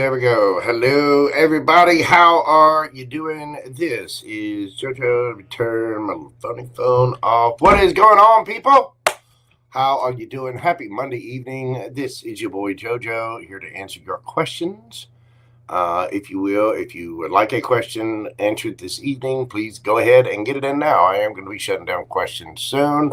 There we go. Hello, everybody. How are you doing? This is Jojo. Return my funny phone off. What is going on, people? How are you doing? Happy Monday evening. This is your boy Jojo here to answer your questions. If you will, if you would like a question answered this evening, please go ahead and get it in now. I am going to be shutting down questions soon.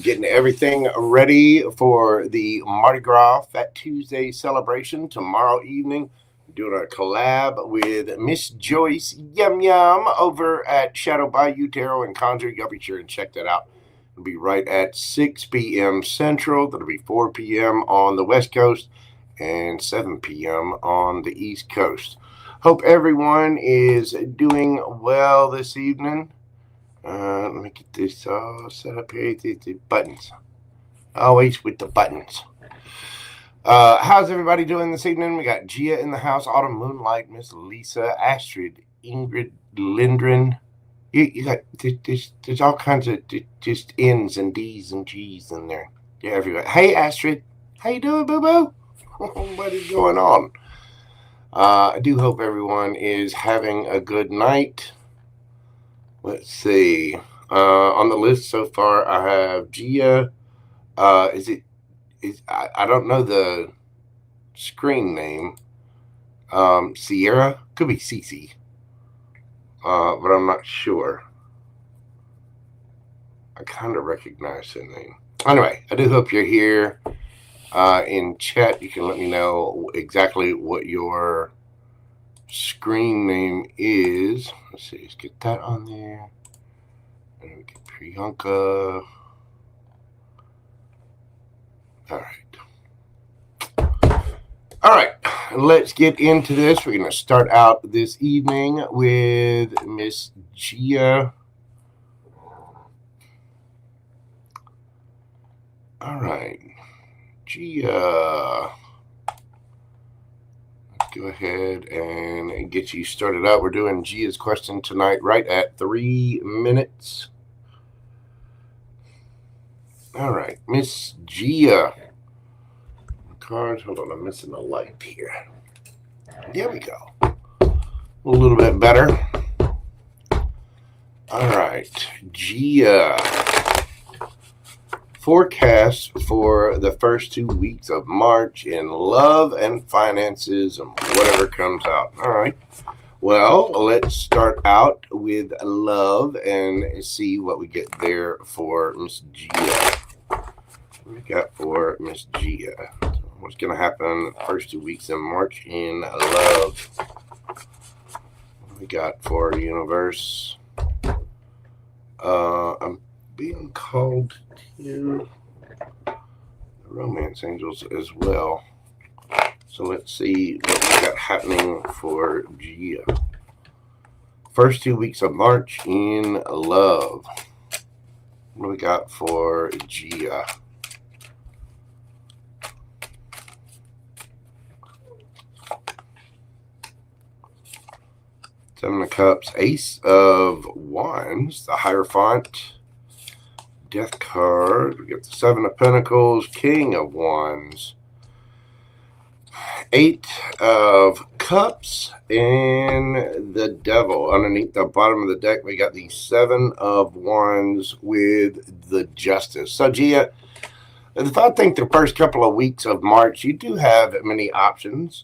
Getting everything ready for the Mardi Gras Fat Tuesday celebration tomorrow evening. Doing a collab with Miss Joyce Yum Yum over at Shadow Bayou Tarot and Conjure. Y'all be sure and check that out. It'll be right at 6 p.m. Central. That'll be 4 p.m. on the West Coast and 7 p.m. on the East Coast. Hope everyone is doing well this evening. Let me get this all set up here. The buttons. Always with the buttons. How's everybody doing this evening? We got Gia in the house, Autumn Moonlight, Miss Lisa, Astrid, Ingrid, Lindgren. You got there's all kinds of just N's and D's and G's in there. Yeah, everybody. Hey, Astrid. How you doing, boo-boo? What is going on? I do hope everyone is having a good night. Let's see. On the list so far, I have Gia. I don't know the screen name. Sierra. Could be Cece. But I'm not sure. I kind of recognize the name. Anyway, I do hope you're here. In chat, you can let me know exactly what your screen name is. Let's see, let's get that on there. And we get Priyanka. All right, let's get into this. We're going to start out this evening with Miss Gia. All right, Gia. Go ahead and get you started out. We're doing Gia's question tonight right at 3 minutes. All right, Miss Gia. Cards. Hold on, I'm missing a light here. There we go. A little bit better. All right, Gia. Forecast for the first 2 weeks of March in love and finances and whatever comes out. All right. Well, let's start out with love and see what we get there for Miss Gia. What we got for Miss Gia? What's going to happen the first 2 weeks in March in love? What we got for universe? I'm being called to the romance angels as well. So let's see what we got happening for Gia. First 2 weeks of March in love. What do we got for Gia? Seven of Cups, Ace of Wands, the Hierophant, Death card. We got the Seven of Pentacles, King of Wands, Eight of Cups, and the Devil. Underneath the bottom of the deck, we got the Seven of Wands with the Justice. So, Gia, if I think the first couple of weeks of March, you do have many options.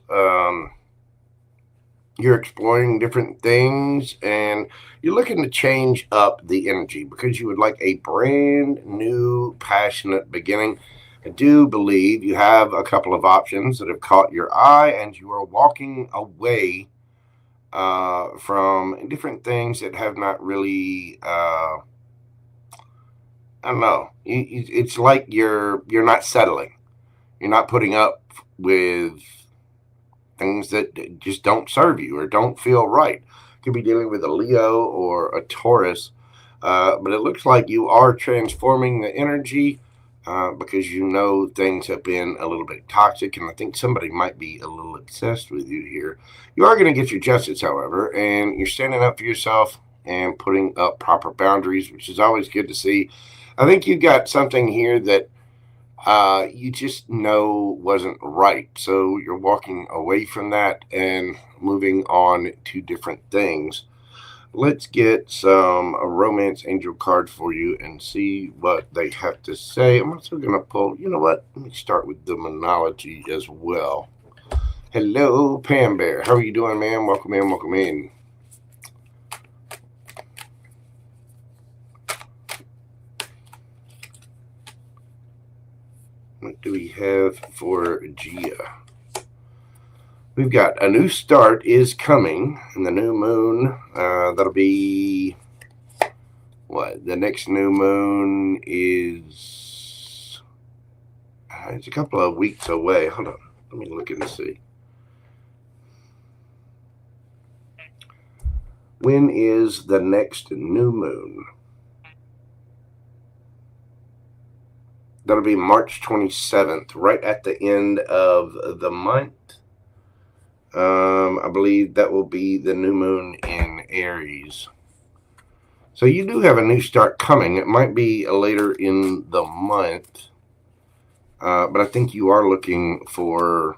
You're exploring different things, and you're looking to change up the energy because you would like a brand new, passionate beginning. I do believe you have a couple of options that have caught your eye, and you are walking away from different things that have not really, I don't know. It's like you're not settling. You're not putting up with things that just don't serve you or don't feel right. Could be dealing with a Leo or a Taurus, but it looks like you are transforming the energy because you know things have been a little bit toxic, and I think somebody might be a little obsessed with you here. You are going to get your justice, however, and you're standing up for yourself and putting up proper boundaries, which is always good to see. I think you got something here that you just know wasn't right. So you're walking away from that and moving on to different things. Let's get some romance angel cards for you and see what they have to say. I'm also going to pull, you know what? Let me start with the monology as well. Hello, Pam Bear. How are you doing, man? Welcome in, welcome in. What do we have for Gia? We've got a new start is coming, and the new moon, that'll be, what, the next new moon is, it's a couple of weeks away. Hold on, let me look and see. When is the next new moon? That'll be March 27th, right at the end of the month. I believe that will be the new moon in Aries. So you do have a new start coming. It might be later in the month, but I think you are looking for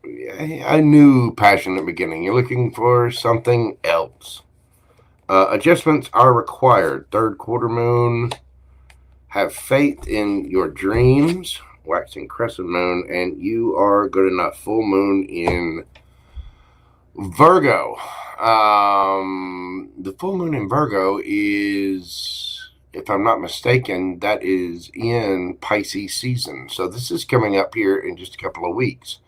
a new passionate beginning. You're looking for something else. Adjustments are required. Third quarter moon. Have faith in your dreams. Waxing crescent moon, and you are good enough. Full moon in Virgo. The full moon in Virgo is, if I'm not mistaken, that is in Pisces season. So this is coming up here in just a couple of weeks.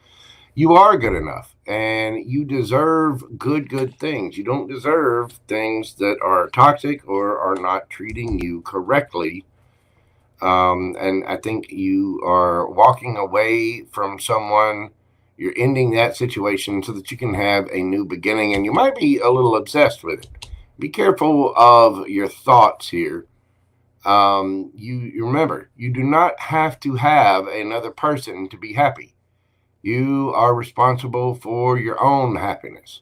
You are good enough, and you deserve good things. You don't deserve things that are toxic or are not treating you correctly. And I think you are walking away from someone. You're ending that situation so that you can have a new beginning, and you might be a little obsessed with it. Be careful of your thoughts here. You remember, you do not have to have another person to be happy. You are responsible for your own happiness.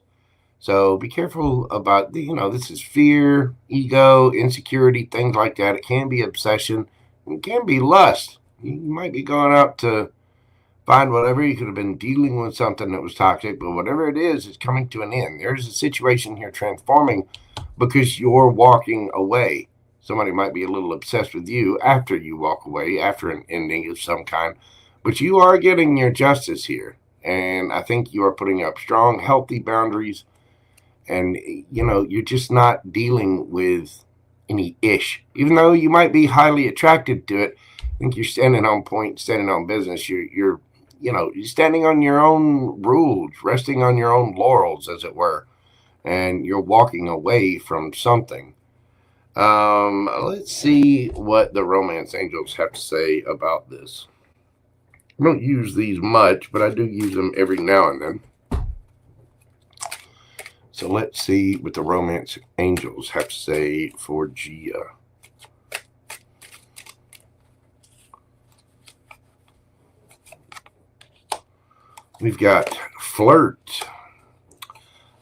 So be careful about this is fear, ego, insecurity, things like that. It can be obsession. It can be lust. You might be going out to find whatever. You could have been dealing with something that was toxic, but whatever it is, it's coming to an end. There's a situation here transforming because you're walking away. Somebody might be a little obsessed with you after you walk away, after an ending of some kind, but you are getting your justice here. And I think you are putting up strong, healthy boundaries. And, you're just not dealing with any ish. Even though you might be highly attracted to it, I think you're standing on point, standing on business. You're standing on your own rules, resting on your own laurels, as it were, and you're walking away from something. Let's see what the romance angels have to say about this. I don't use these much, but I do use them every now and then. So let's see what the romance angels have to say for Gia. We've got flirt,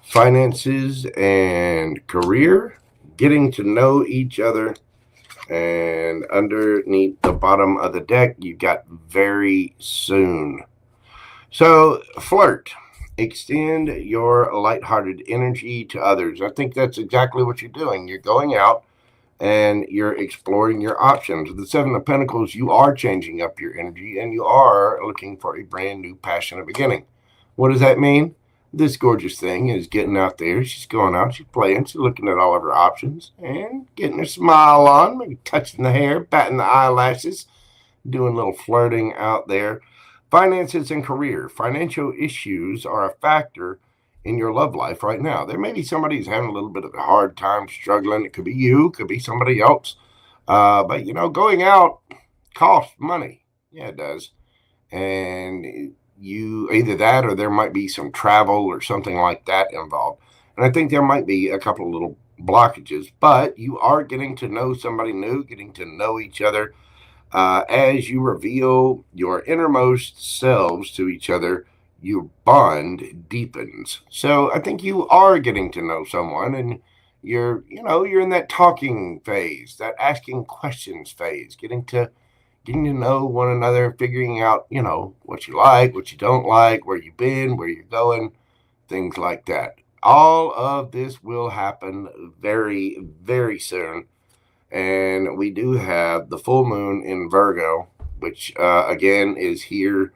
finances, and career, getting to know each other. And underneath the bottom of the deck, you've got very soon. So flirt. Extend your lighthearted energy to others. I think that's exactly what you're doing. You're going out and you're exploring your options. With the Seven of Pentacles, you are changing up your energy and you are looking for a brand new passionate beginning. What does that mean? This gorgeous thing is getting out there. She's going out, she's playing, she's looking at all of her options and getting her smile on, maybe touching the hair, patting the eyelashes, doing a little flirting out there. Finances and career. Financial issues are a factor in your love life right now. There may be somebody who's having a little bit of a hard time, struggling. It could be you, could be somebody else. But, going out costs money. Yeah, it does. And you either that or there might be some travel or something like that involved. And I think there might be a couple of little blockages, but you are getting to know somebody new, getting to know each other. As you reveal your innermost selves to each other, your bond deepens. So I think you are getting to know someone, and you're in that talking phase, that asking questions phase, getting to getting to know one another, figuring out, what you like, what you don't like, where you've been, where you're going, things like that. All of this will happen very, very soon. And we do have the full moon in Virgo, which again is here.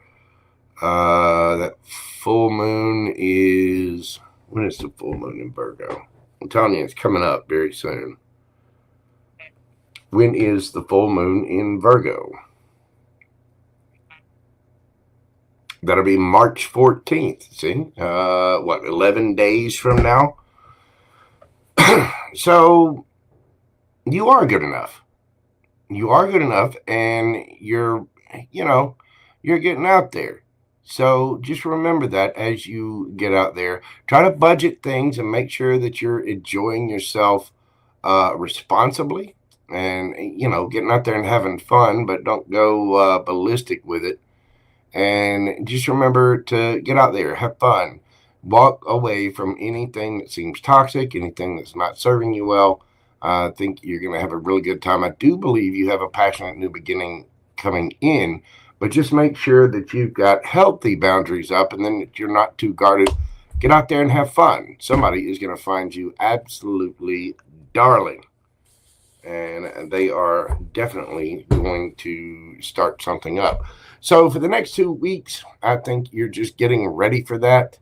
That full moon is, when is the full moon in Virgo? I'm telling you, it's coming up very soon. When is the full moon in Virgo? That'll be March 14th. See, 11 days from now. So you are good enough. You are good enough, and you're getting out there. So just remember that as you get out there, try to budget things and make sure that you're enjoying yourself responsibly, and getting out there and having fun, but don't go ballistic with it. And just remember to get out there, have fun, walk away from anything that seems toxic, anything that's not serving you well. I think you're going to have a really good time. I do believe you have a passionate new beginning coming in, but just make sure that you've got healthy boundaries up, and then that you're not too guarded. Get out there and have fun. Somebody is going to find you absolutely darling, and they are definitely going to start something up. So for the next 2 weeks, I think you're just getting ready for that.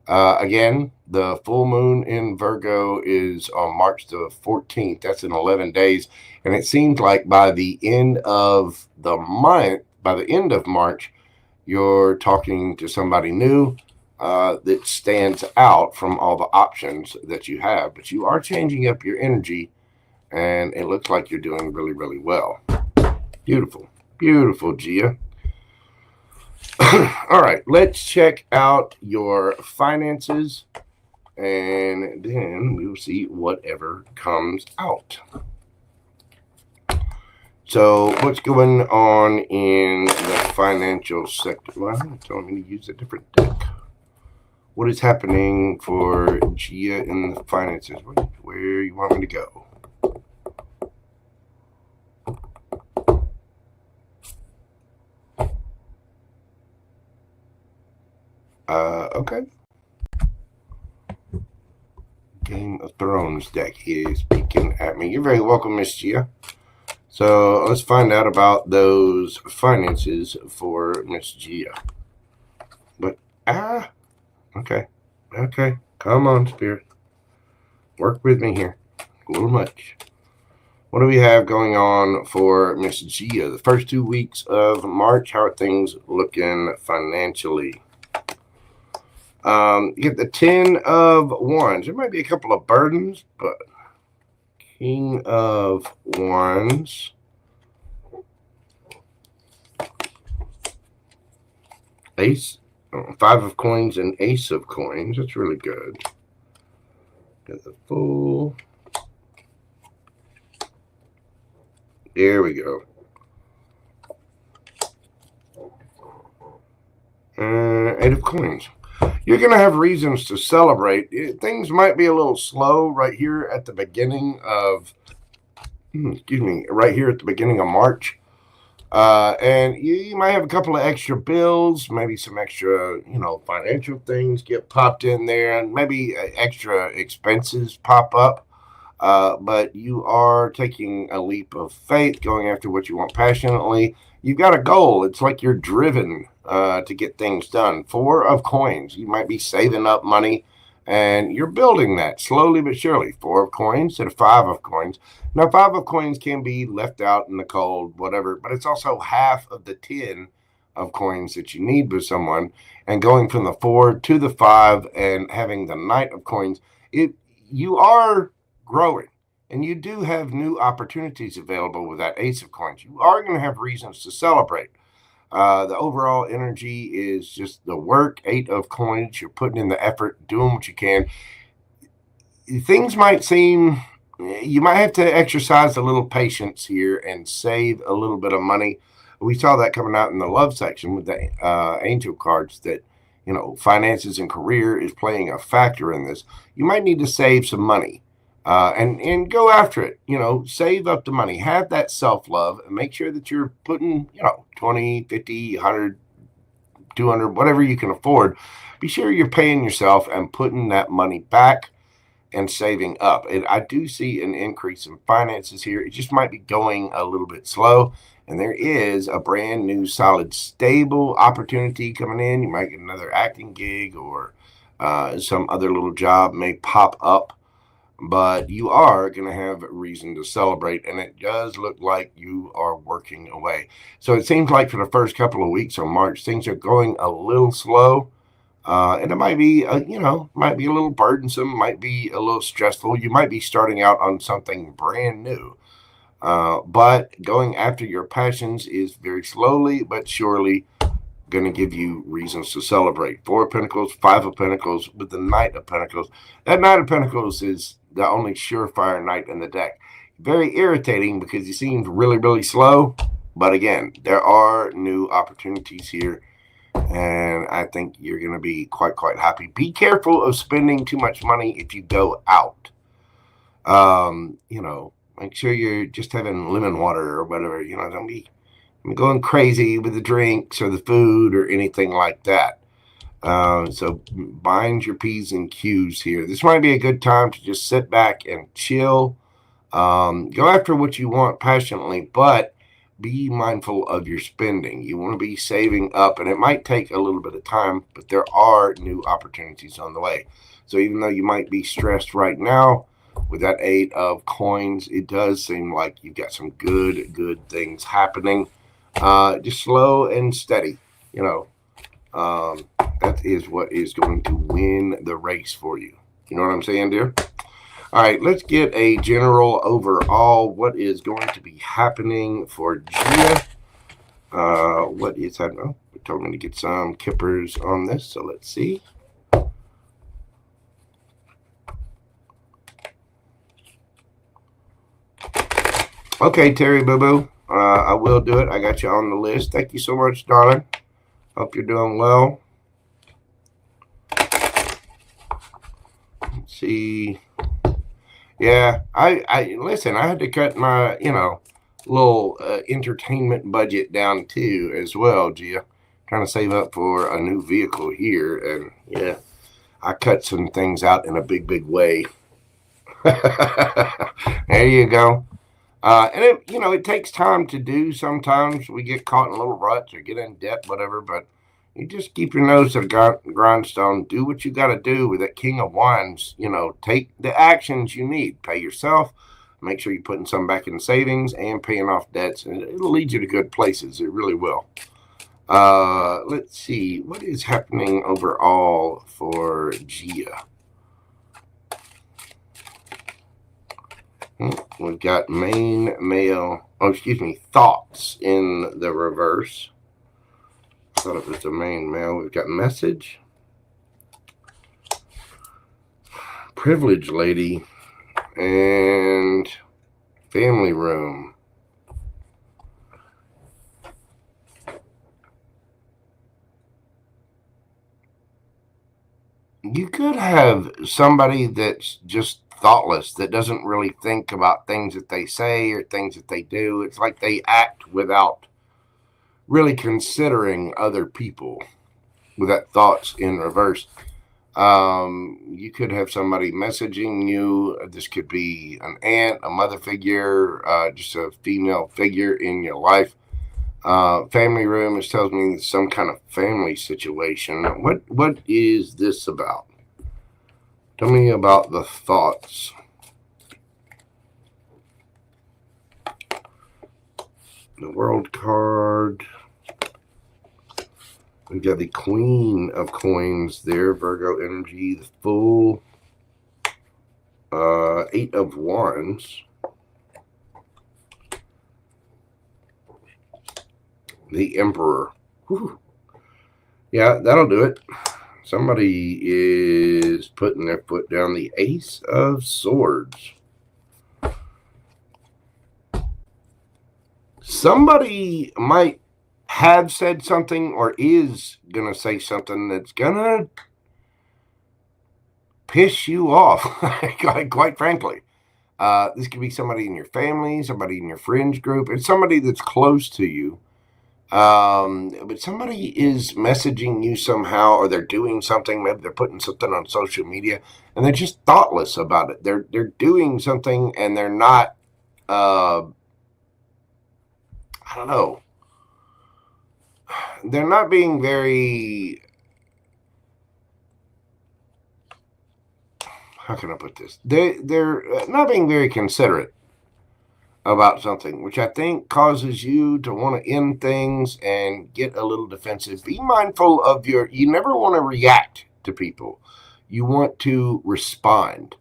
Again, the full moon in Virgo is on March the 14th. That's in 11 days. And it seems like by the end of the month, by the end of March, you're talking to somebody new that stands out from all the options that you have. But you are changing up your energy, and it looks like you're doing really, really well. Beautiful. Beautiful, Gia. All right, let's check out your finances, and then we'll see whatever comes out. So what's going on in the financial sector? Well, it's telling me to use a different deck. What is happening for Gia in the finances? Where you want me to go? Okay. Game of Thrones deck is peeking at me. You're very welcome, Miss Gia. So let's find out about those finances for Miss Gia. But, okay. Come on, Spirit. Work with me here. A little much. What do we have going on for Miss Gia? The first 2 weeks of March, how are things looking financially? You get the 10 of Wands. There might be a couple of burdens, but King of Wands. Ace, 5 of Coins and Ace of Coins. That's really good. Got the Fool. There we go. 8 of Coins. You're going to have reasons to celebrate. Things might be a little slow right here at the beginning of, right here at the beginning of March. And you might have a couple of extra bills, maybe some extra, financial things get popped in there, and maybe extra expenses pop up. But you are taking a leap of faith, going after what you want passionately. You've got a goal. It's like you're driven to get things done. 4 of Coins. You might be saving up money, and you're building that slowly but surely. 4 of Coins to 5 of Coins. Now, 5 of Coins can be left out in the cold, whatever, but it's also half of the 10 of Coins that you need with someone. And going from the 4 to the 5 and having the Knight of Coins, you are growing, and you do have new opportunities available with that Ace of Coins. You are going to have reasons to celebrate. The overall energy is just the work. 8 of Coins. You're putting in the effort, doing what you can. Things might seem, you might have to exercise a little patience here and save a little bit of money. We saw that coming out in the love section with the angel cards, that finances and career is playing a factor in this. You might need to save some money. And go after it. Save up the money. Have that self-love and make sure that you're putting, 20, 50, 100, 200, whatever you can afford. Be sure you're paying yourself and putting that money back and saving up. And I do see an increase in finances here. It just might be going a little bit slow. And there is a brand new, solid, stable opportunity coming in. You might get another acting gig, or some other little job may pop up. But you are going to have reason to celebrate, and it does look like you are working away. So it seems like for the first couple of weeks of March, things are going a little slow. And it might be, might be a little burdensome, might be a little stressful. You might be starting out on something brand new. But going after your passions is very slowly but surely going to give you reasons to celebrate. 4 of Pentacles, 5 of Pentacles with the Knight of Pentacles. That Knight of Pentacles is the only surefire knight in the deck. Very irritating because he seems really, really slow. But again, there are new opportunities here, and I think you're going to be quite happy. Be careful of spending too much money if you go out. Make sure you're just having lemon water or whatever. Don't be going crazy with the drinks or the food or anything like that. So bind your P's and Q's here. This might be a good time to just sit back and chill. Go after what you want passionately, but be mindful of your spending. You want to be saving up, and it might take a little bit of time, but there are new opportunities on the way. So even though you might be stressed right now with that 8 of coins, it does seem like you've got some good things happening. Just slow and steady. That is what is going to win the race for you. You know what I'm saying, dear? All right, let's get a general overall. What is going to be happening for Gia? What is happening? Oh, they told me to get some kippers on this, so let's see. Okay, Terry Boo Boo. I will do it. I got you on the list. Thank you so much, darling. Hope you're doing well. Let's see. Yeah, I listen. I had to cut my, little entertainment budget down too, as well, Gia. Trying to save up for a new vehicle here, and yeah, I cut some things out in a big way. There you go. And it takes time to do. Sometimes we get caught in little ruts or get in debt, whatever. But you just keep your nose to the grindstone. Do what you got to do with that King of Wands. Take the actions you need. Pay yourself. Make sure you're putting some back in savings and paying off debts. And it'll lead you to good places. It really will. Let's see. What is happening overall for Gia? We've got thoughts in the reverse. I thought it was the main mail. We've got message, privilege lady, and family room. You could have somebody that's just thoughtless, that doesn't really think about things that they say or things that they do. It's like they act without really considering other people, with that thoughts in reverse. You could have somebody messaging you. This could be an aunt, a mother figure, just a female figure in your life. Family room, it tells me some kind of family situation. What is this about? Tell me about the thoughts. The World card. We've got the Queen of Coins there, Virgo energy, the Fool. 8 of Wands. The Emperor. Whew. Yeah, that'll do it. Somebody is putting their foot down. The Ace of Swords. Somebody might have said something or is going to say something that's going to piss you off, quite frankly. This could be somebody in your family, somebody in your friends group. It's somebody that's close to you. But somebody is messaging you somehow, or they're doing something. Maybe they're putting something on social media, and they're just thoughtless about it. They're doing something, and they're not. I don't know. They're not being very. How can I put this? They're not being very considerate about something, which I think causes you to want to end things and get a little defensive. Be mindful of you never want to react to people. You want to respond.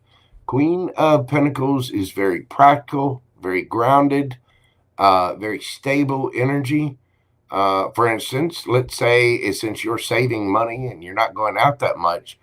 Queen of Pentacles is very practical, very grounded, very stable energy. For instance, let's say since you're saving money and you're not going out that much,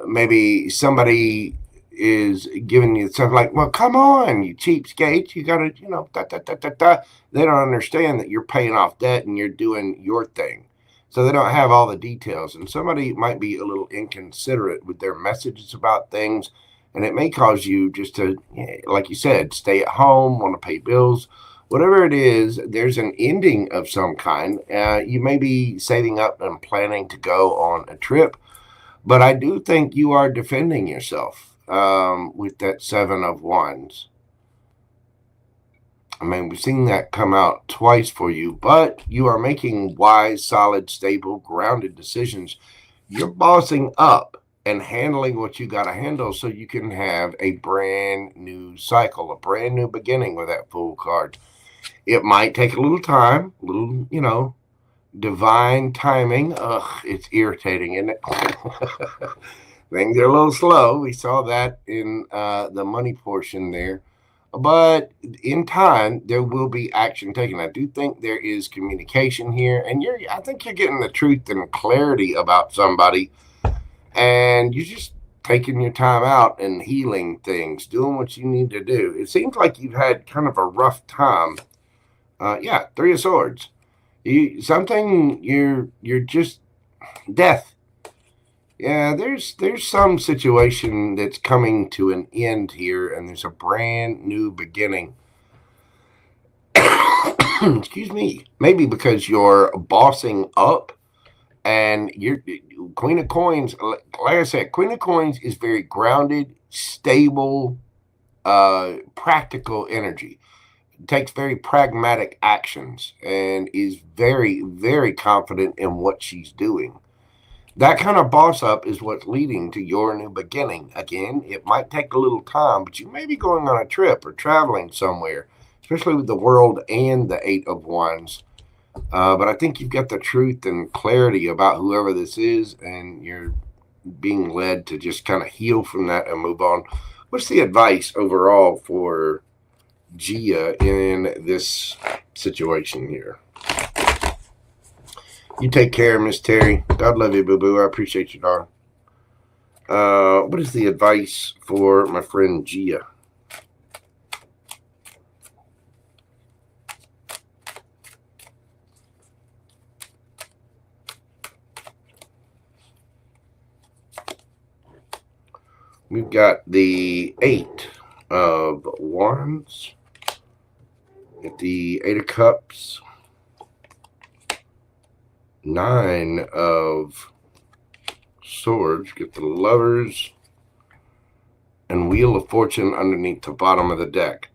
maybe somebody is giving you something like, well, come on, you cheapskate, you gotta, They don't understand that you're paying off debt and you're doing your thing. So they don't have all the details. And somebody might be a little inconsiderate with their messages about things. And it may cause you just to, like you said, stay at home, want to pay bills. Whatever it is, there's an ending of some kind. You may be saving up and planning to go on a trip. But I do think you are defending yourself with that Seven of Wands. I mean, we've seen that come out twice for you, but you are making wise, solid, stable, grounded decisions. You're bossing up and handling what you got to handle so you can have a brand new cycle, a brand new beginning with that Fool card. It might take a little time, a little, divine timing. Ugh, it's irritating, isn't it? Things are a little slow. We saw that in the money portion there. But in time, there will be action taken. I do think there is communication here. And I think you're getting the truth and clarity about somebody. And you're just taking your time out and healing things, doing what you need to do. It seems like you've had kind of a rough time. Three of Swords. You're just death. Yeah, there's some situation that's coming to an end here, and there's a brand new beginning. Excuse me. Maybe because you're bossing up, and you're Queen of Coins. Like I said, Queen of Coins is very grounded, stable, practical energy. Takes very pragmatic actions and is very, very confident in what she's doing. That kind of boss up is what's leading to your new beginning. Again, it might take a little time, but you may be going on a trip or traveling somewhere, especially with the World and the Eight of Wands. But I think you've got the truth and clarity about whoever this is, and you're being led to just kind of heal from that and move on. What's the advice overall for Gia in this situation here? You take care, Miss Terry. God love you, boo-boo. I appreciate you, darling. What is the advice for my friend Gia? We've got the Eight of Wands, the Eight of Cups, Nine of Swords, get the Lovers, and Wheel of Fortune underneath the bottom of the deck.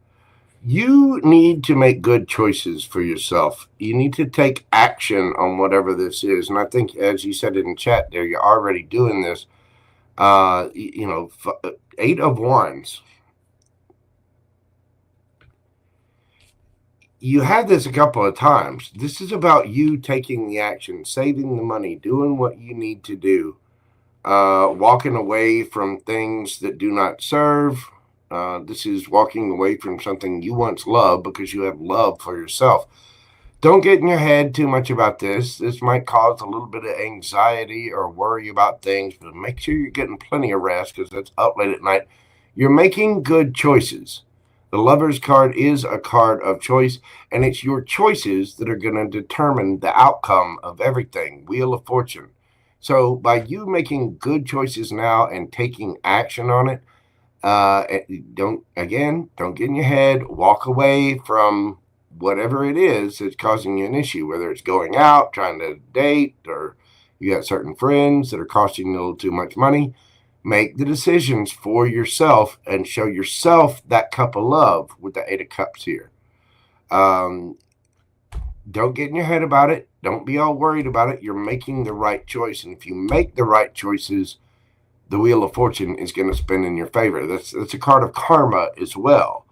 You need to make good choices for yourself. You need to take action on whatever this is. And I think, as you said in the chat there, you're already doing this. Eight of Wands. You had this a couple of times. This is about you taking the action, saving the money, doing what you need to do, walking away from things that do not serve. This is walking away from something you once loved because you have love for yourself. Don't get in your head too much about this. This might cause a little bit of anxiety or worry about things, but make sure you're getting plenty of rest because it's up late at night. You're making good choices. The Lover's card is a card of choice, and it's your choices that are going to determine the outcome of everything. Wheel of Fortune. So by you making good choices now and taking action on it, Don't get in your head. Walk away from whatever it is that's causing you an issue, whether it's going out, trying to date, or you got certain friends that are costing you a little too much money. Make the decisions for yourself and show yourself that cup of love with the 8 of Cups here. Don't get in your head about it. Don't be all worried about it. You're making the right choice. And if you make the right choices, the Wheel of Fortune is going to spin in your favor. That's a card of karma as well.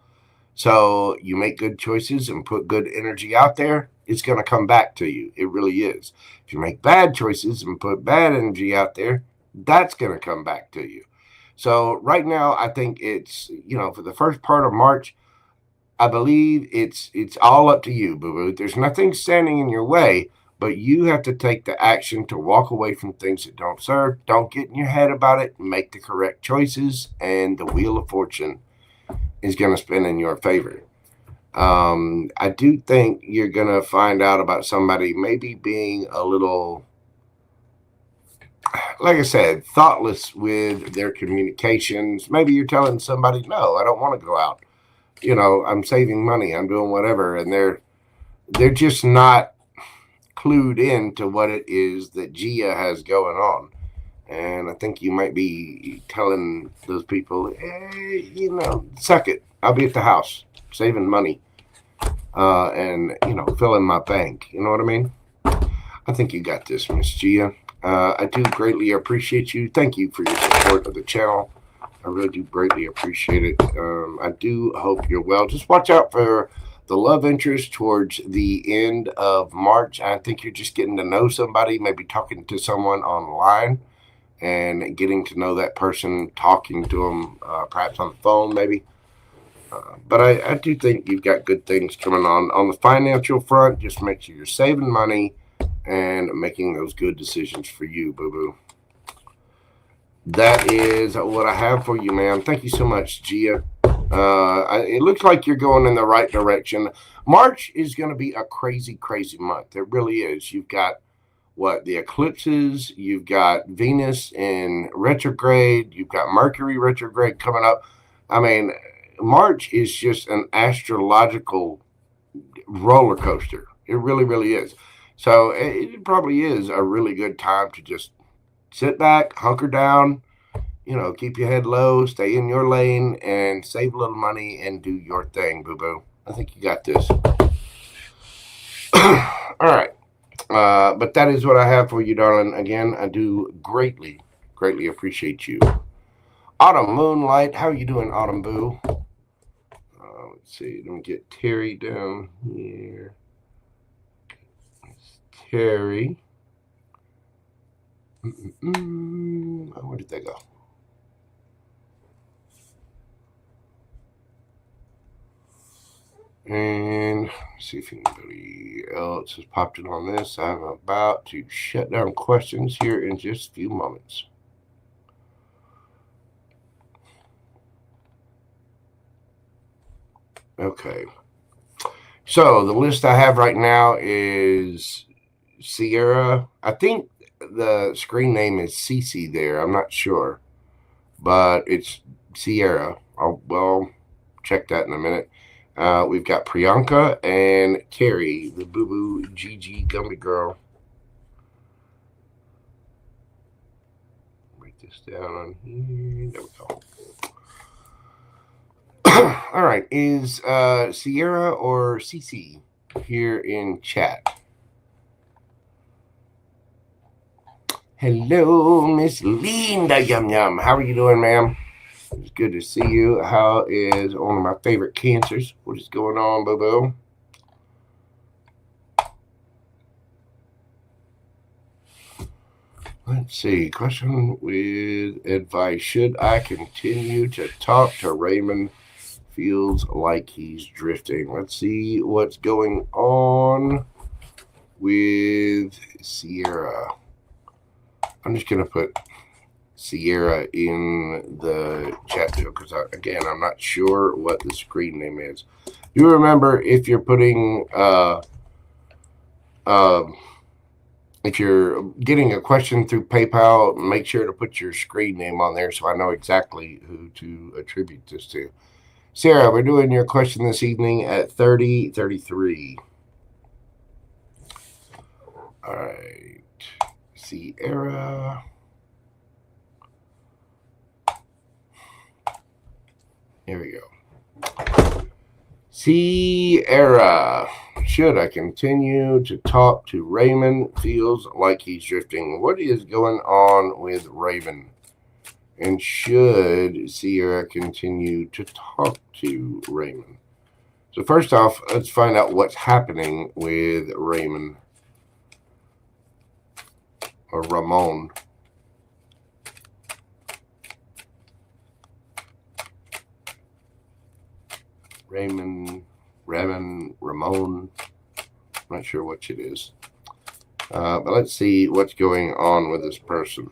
So you make good choices and put good energy out there, it's going to come back to you. It really is. If you make bad choices and put bad energy out there, that's going to come back to you. So right now, I think it's, for the first part of March, I believe it's all up to you, boo-boo. There's nothing standing in your way, but you have to take the action to walk away from things that don't serve. Don't get in your head about it. Make the correct choices, and the Wheel of Fortune is going to spin in your favor. I do think you're going to find out about somebody maybe being a little, like I said, thoughtless with their communications. Maybe you're telling somebody, no, I don't want to go out. I'm saving money. I'm doing whatever. And they're just not clued in to what it is that Gia has going on. And I think you might be telling those people, hey, suck it. I'll be at the house saving money and, filling my bank. You know what I mean? I think you got this, Miss Gia. I do greatly appreciate you. Thank you for your support of the channel. I really do greatly appreciate it. I do hope you're well. Just watch out for the love interest towards the end of March. I think you're just getting to know somebody, maybe talking to someone online and getting to know that person, talking to them, perhaps on the phone maybe. But I do think you've got good things coming on. On the financial front, just make sure you're saving money and making those good decisions for you, boo-boo. That is what I have for you, ma'am. Thank you so much, Gia. It looks like you're going in the right direction. March is going to be a crazy, crazy month. It really is. You've got the eclipses, you've got Venus in retrograde, you've got Mercury retrograde coming up. I mean, March is just an astrological roller coaster. It really, really is. So it probably is a really good time to just sit back, hunker down, keep your head low, stay in your lane, and save a little money and do your thing, boo-boo. I think you got this. All right. But that is what I have for you, darling. Again, I do greatly, greatly appreciate you. Autumn Moonlight, how are you doing, Autumn Boo? Let's see. Let me get Terry down here. Terry. Where did they go? And see if anybody else has popped in on this. I'm about to shut down questions here in just a few moments. Okay. So the list I have right now is Sierra. I think the screen name is Cece there. I'm not sure. But it's Sierra. I'll check that in a minute. We've got Priyanka and Carrie, the boo-boo GG gummy girl. Write this down on here. There we go. All right. Is Sierra or Cece here in chat? Hello, Miss Linda Yum Yum. How are you doing, ma'am? It's good to see you. How is one of my favorite cancers? What is going on, boo-boo? Let's see. Question with advice. Should I continue to talk to Raymond? Feels like he's drifting. Let's see what's going on with Sierra. I'm just going to put Sierra in the chat too, because again, I'm not sure what the screen name is. You remember, if you're putting If you're getting a question through PayPal, make sure to put your screen name on there so I know exactly who to attribute this to. Sarah, we're doing your question this evening at 30:33. All right. Sierra. Here we go. Sierra. Should I continue to talk to Raymond? Feels like he's drifting. What is going on with Raymond? And should Sierra continue to talk to Raymond? So first off, let's find out what's happening with Raymond. Or Ramon. Ramon. I'm not sure which it is. But let's see what's going on with this person.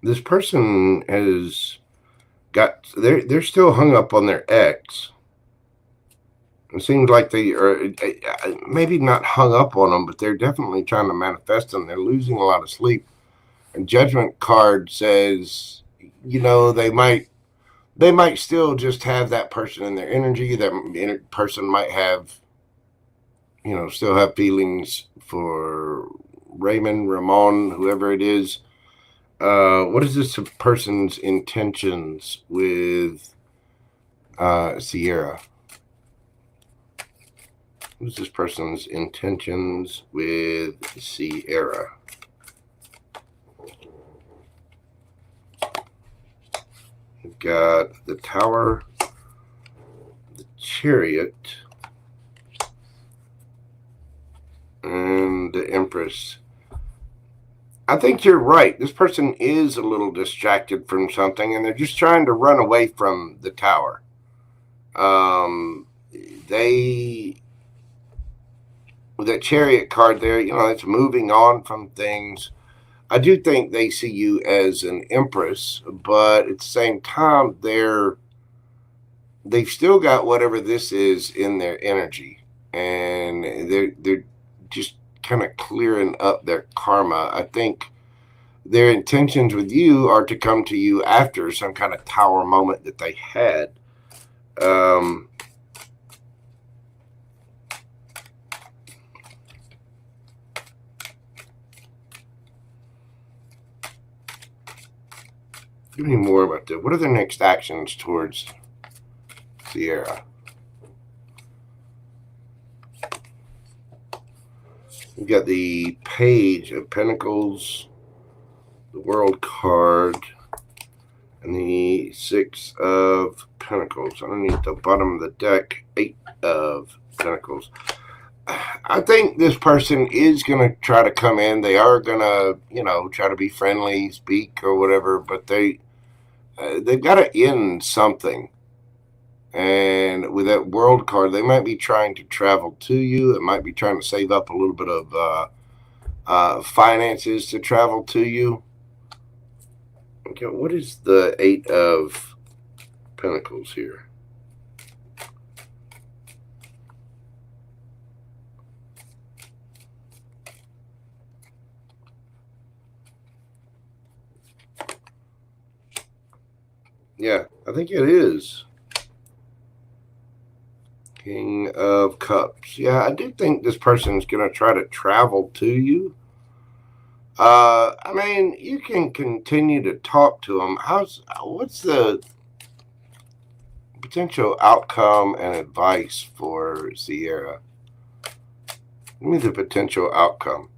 This person has got, they're still hung up on their ex. It seems like they are maybe not hung up on them, but they're definitely trying to manifest them. They're losing a lot of sleep. And Judgment card says, you know, they might still just have that person in their energy. That person might have, you know, still have feelings for Raymond, Ramon, whoever it is. What is this person's intentions with Sierra? What is this person's intentions with Sierra? We've got the Tower, the Chariot, and the Empress. I think you're right. This person is a little distracted from something, and they're just trying to run away from the Tower. With that Chariot card there, you know, it's moving on from things. I do think they see you as an Empress, but at the same time, they've still got whatever this is in their energy, and they're just kind of clearing up their karma. I think their intentions with you are to come to you after some kind of Tower moment that they had. Give me more about that. What are their next actions towards Sierra? We've got the Page of Pentacles, the World card, and the Six of Pentacles. Underneath the bottom of the deck, Eight of Pentacles. I think this person is going to try to come in. They are going to, you know, try to be friendly, speak or whatever, but they've got to end something. And with that World card, they might be trying to travel to you. It might be trying to save up a little bit of finances to travel to you. Okay, what is the Eight of Pentacles here? Yeah, I think it is. King of Cups. Yeah, I do think this person's going to try to travel to you. I mean, you can continue to talk to them. What's the potential outcome and advice for Sierra? Give me the potential outcome.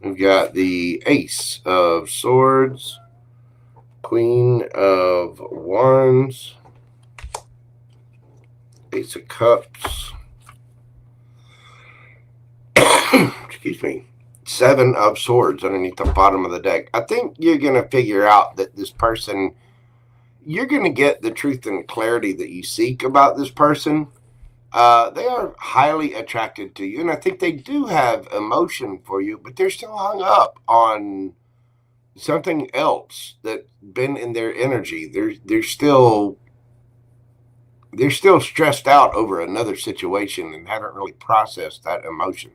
We've got the Ace of Swords, Queen of Wands, Ace of Cups, excuse me, Seven of Swords underneath the bottom of the deck. I think you're going to figure out that this person, you're going to get the truth and clarity that you seek about this person. They are highly attracted to you, and I think they do have emotion for you, but they're still hung up on something else that's been in their energy. They're still stressed out over another situation and haven't really processed that emotion.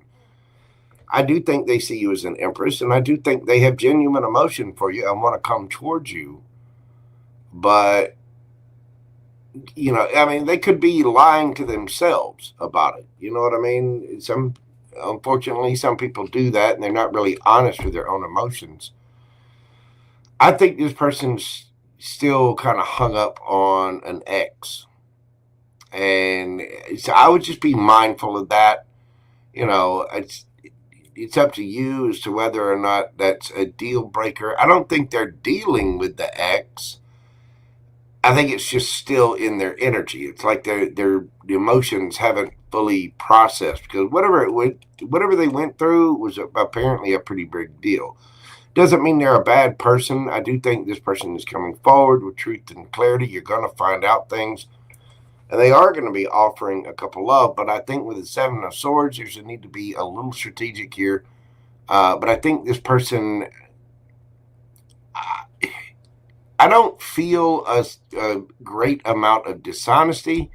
I do think they see you as an empress, and I do think they have genuine emotion for you and want to come towards you. But, you know, I mean, they could be lying to themselves about it. You know what I mean? Unfortunately, some people do that, and they're not really honest with their own emotions. I think this person's still kind of hung up on an ex. And so I would just be mindful of that. You know, it's up to you as to whether or not that's a deal breaker. I don't think they're dealing with the ex. I think it's just still in their energy. It's like their emotions haven't fully processed, because whatever they went through was apparently a pretty big deal. Doesn't mean they're a bad person. I do think this person is coming forward with truth and clarity. You're going to find out things, and they are going to be offering a couple love. But I think with the Seven of Swords, there's a need to be a little strategic here. But I think this person, I don't feel a great amount of dishonesty.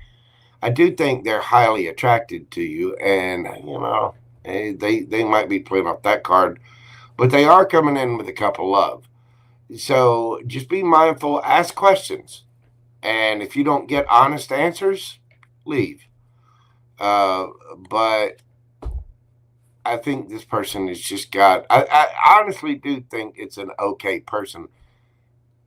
I do think they're highly attracted to you, and, you know, they might be playing off that card, but they are coming in with a couple love. So just be mindful, ask questions. And if you don't get honest answers, leave. But I think this person has just got, I honestly do think it's an okay person.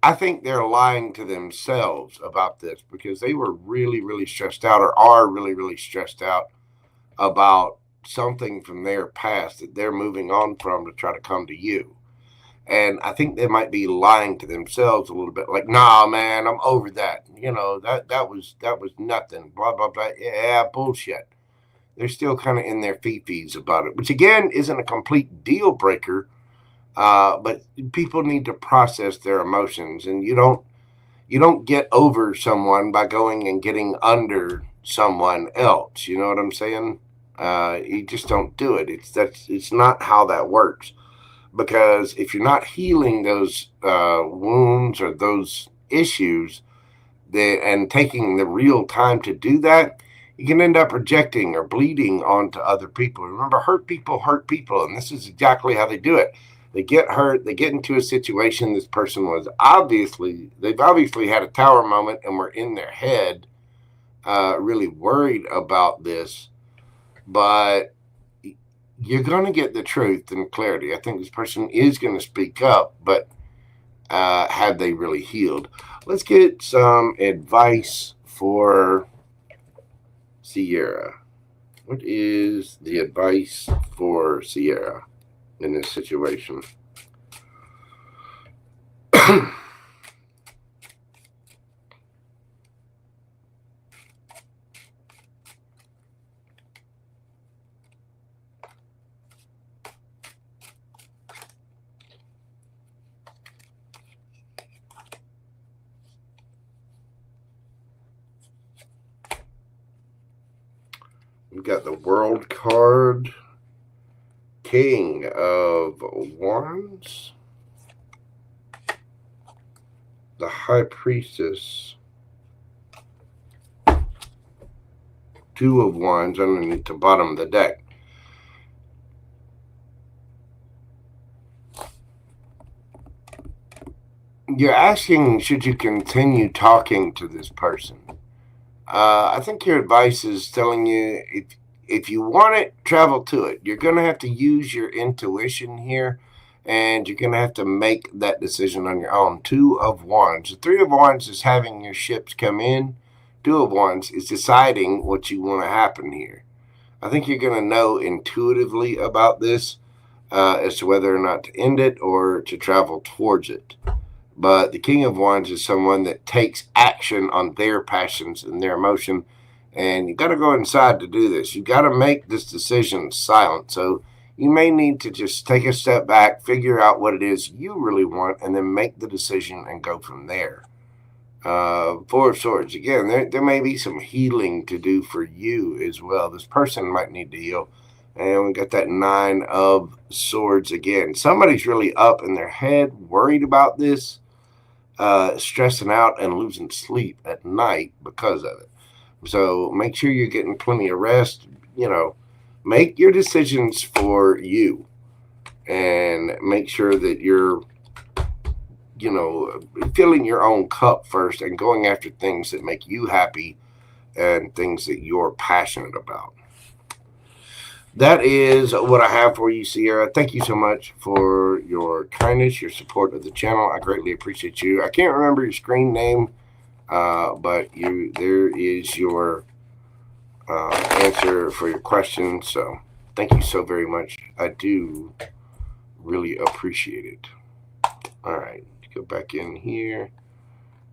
I think they're lying to themselves about this, because they were really, really stressed out, or are really, really stressed out about something from their past that they're moving on from to try to come to you. And I think they might be lying to themselves a little bit, like, nah, man, I'm over that. You know, that was nothing, blah, blah, blah. Yeah, bullshit. They're still kind of in their fee-fees about it, which again isn't a complete deal breaker. But people need to process their emotions, and you don't get over someone by going and getting under someone else. You know what I'm saying? You just don't do it. It's not how that works. Because if you're not healing those wounds or those issues, and taking the real time to do that, you can end up projecting or bleeding onto other people. Remember, hurt people, and this is exactly how they do it. They get hurt, they get into a situation. This person they've obviously had a tower moment and were in their head, really worried about this, but you're going to get the truth and clarity. I think this person is going to speak up, but have they really healed? Let's get some advice for Sierra. What is the advice for Sierra in this situation? We've got the World card, King of Wands, the High Priestess, Two of Wands underneath the bottom of the deck. You're asking, should you continue talking to this person? I think your advice is telling you, if you want it, travel to it. You're going to have to use your intuition here, and you're going to have to make that decision on your own. Two of Wands. The Three of Wands is having your ships come in. Two of Wands is deciding what you want to happen here. I think you're going to know intuitively about this as to whether or not to end it or to travel towards it. But the King of Wands is someone that takes action on their passions and their emotion. And you got to go inside to do this. You got to make this decision silent. So you may need to just take a step back, figure out what it is you really want, and then make the decision and go from there. Four of Swords. Again, there may be some healing to do for you as well. This person might need to heal. And we got that Nine of Swords again. Somebody's really up in their head, worried about this, stressing out and losing sleep at night because of it. So make sure you're getting plenty of rest. Make your decisions for you and make sure that you're filling your own cup first and going after things that make you happy and things that you're passionate about. That is what I have for you, Sierra. Thank you so much for your kindness, your support of the channel. I greatly appreciate you. I can't remember your screen name, but there is your answer for your question. So thank you so very much. I do really appreciate it. All right, go back in here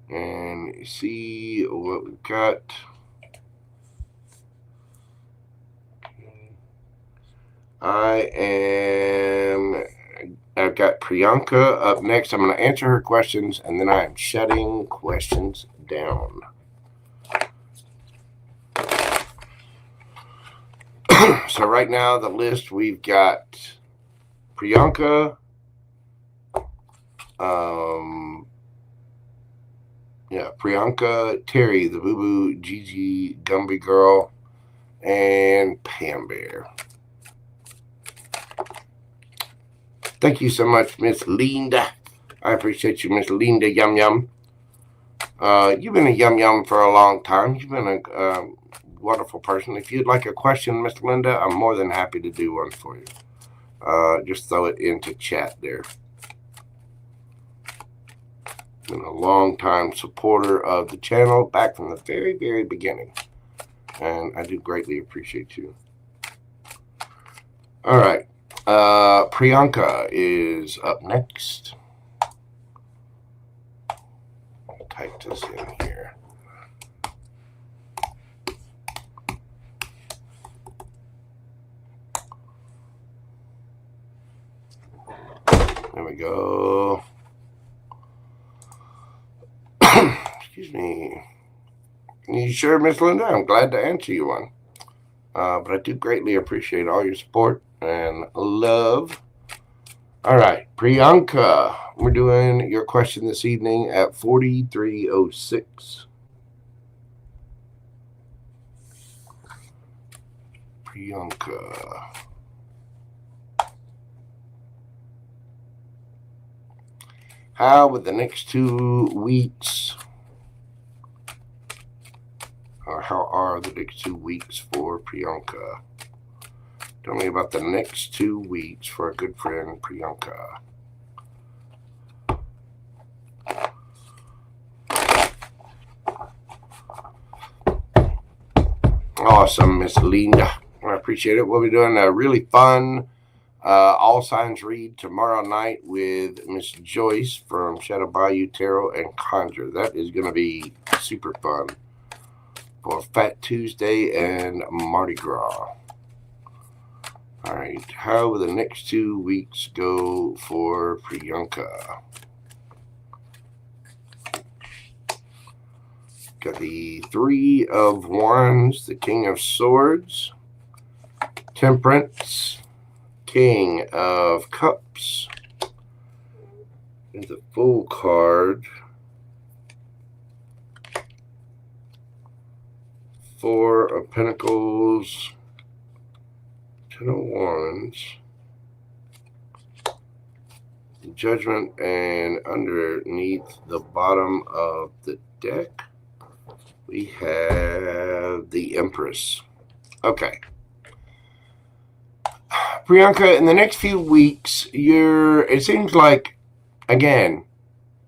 and see what we've got. I've got Priyanka up next. I'm going to answer her questions, and then I am shutting questions down. So right now, the list, we've got Priyanka, Priyanka, Terry, the Boo Boo, Gigi, Gumby Girl, and Pam Bear. Thank you so much, Miss Linda. I appreciate you, Miss Linda Yum Yum. You've been a Yum Yum for a long time. You've been a wonderful person. If you'd like a question, Miss Linda, I'm more than happy to do one for you. Just throw it into chat there. Been a long-time supporter of the channel, back from the very, very beginning. And I do greatly appreciate you. All right. Priyanka is up next. I'll type this in here. There we go. Excuse me. You sure, Miss Linda? I'm glad to answer you one. But I do greatly appreciate all your support and love. All right, Priyanka, we're doing your question this evening at 4306. Priyanka. How would the next 2 weeks, or how are the next 2 weeks for Priyanka? Tell me about the next 2 weeks for a good friend, Priyanka. Awesome, Miss Linda. I appreciate it. We'll be doing a really fun all signs read tomorrow night with Miss Joyce from Shadow Bayou Tarot and Conjure. That is going to be super fun for Fat Tuesday and Mardi Gras. All right, how will the next 2 weeks go for Priyanka? Got the Three of Wands, the King of Swords, Temperance, King of Cups, and the Fool card, Four of Pentacles, Ten of Wands, Judgment, and underneath the bottom of the deck, we have the Empress. Okay. Priyanka, in the next few weeks, it seems like, again,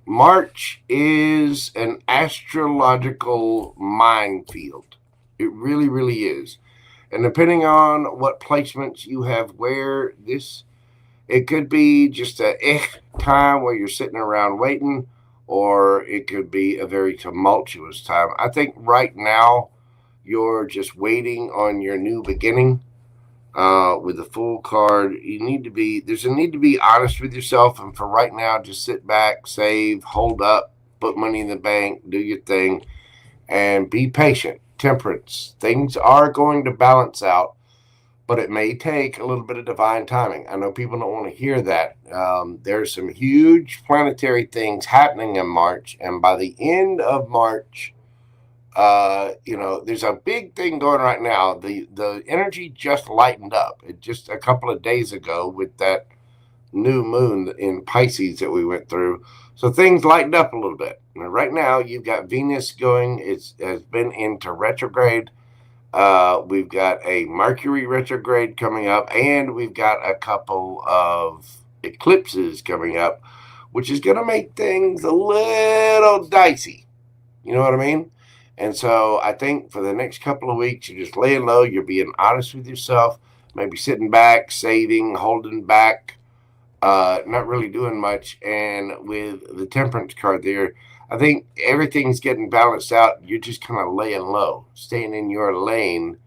March is an astrological minefield. It really, really is. And depending on what placements you have where, it could be just a time where you're sitting around waiting, or it could be a very tumultuous time. I think right now you're just waiting on your new beginning. With the Fool card, there's a need to be honest with yourself, and for right now, just sit back, save, hold up, put money in the bank, do your thing, and be patient. Temperance. Things are going to balance out, but it may take a little bit of divine timing. I know people don't want to hear that. There's some huge planetary things happening in March, and by the end of March, there's a big thing going right now. The energy just lightened up. It just a couple of days ago with that new moon in Pisces that we went through. So things lightened up a little bit. Now, right now, you've got Venus going. Has been into retrograde. We've got a Mercury retrograde coming up, and we've got a couple of eclipses coming up, which is going to make things a little dicey. You know what I mean? And so I think for the next couple of weeks, you're just laying low. You're being honest with yourself, maybe sitting back, saving, holding back, not really doing much. And with the Temperance card there, I think everything's getting balanced out. You're just kind of laying low, staying in your lane.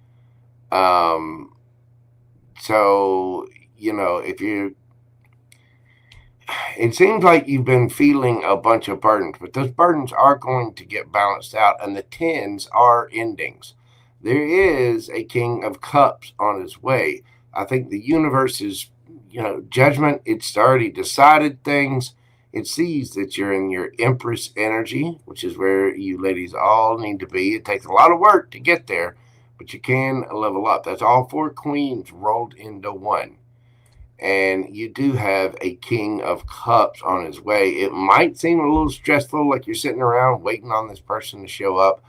So, if you, it seems like you've been feeling a bunch of burdens, but those burdens are going to get balanced out, and the tens are endings. There is a King of Cups on his way. I think the universe is, judgment. It's already decided things. It sees that you're in your Empress energy, which is where you ladies all need to be. It takes a lot of work to get there, but you can level up. That's all 4 queens rolled into one. And you do have a King of Cups on his way. It might seem a little stressful, like you're sitting around waiting on this person to show up,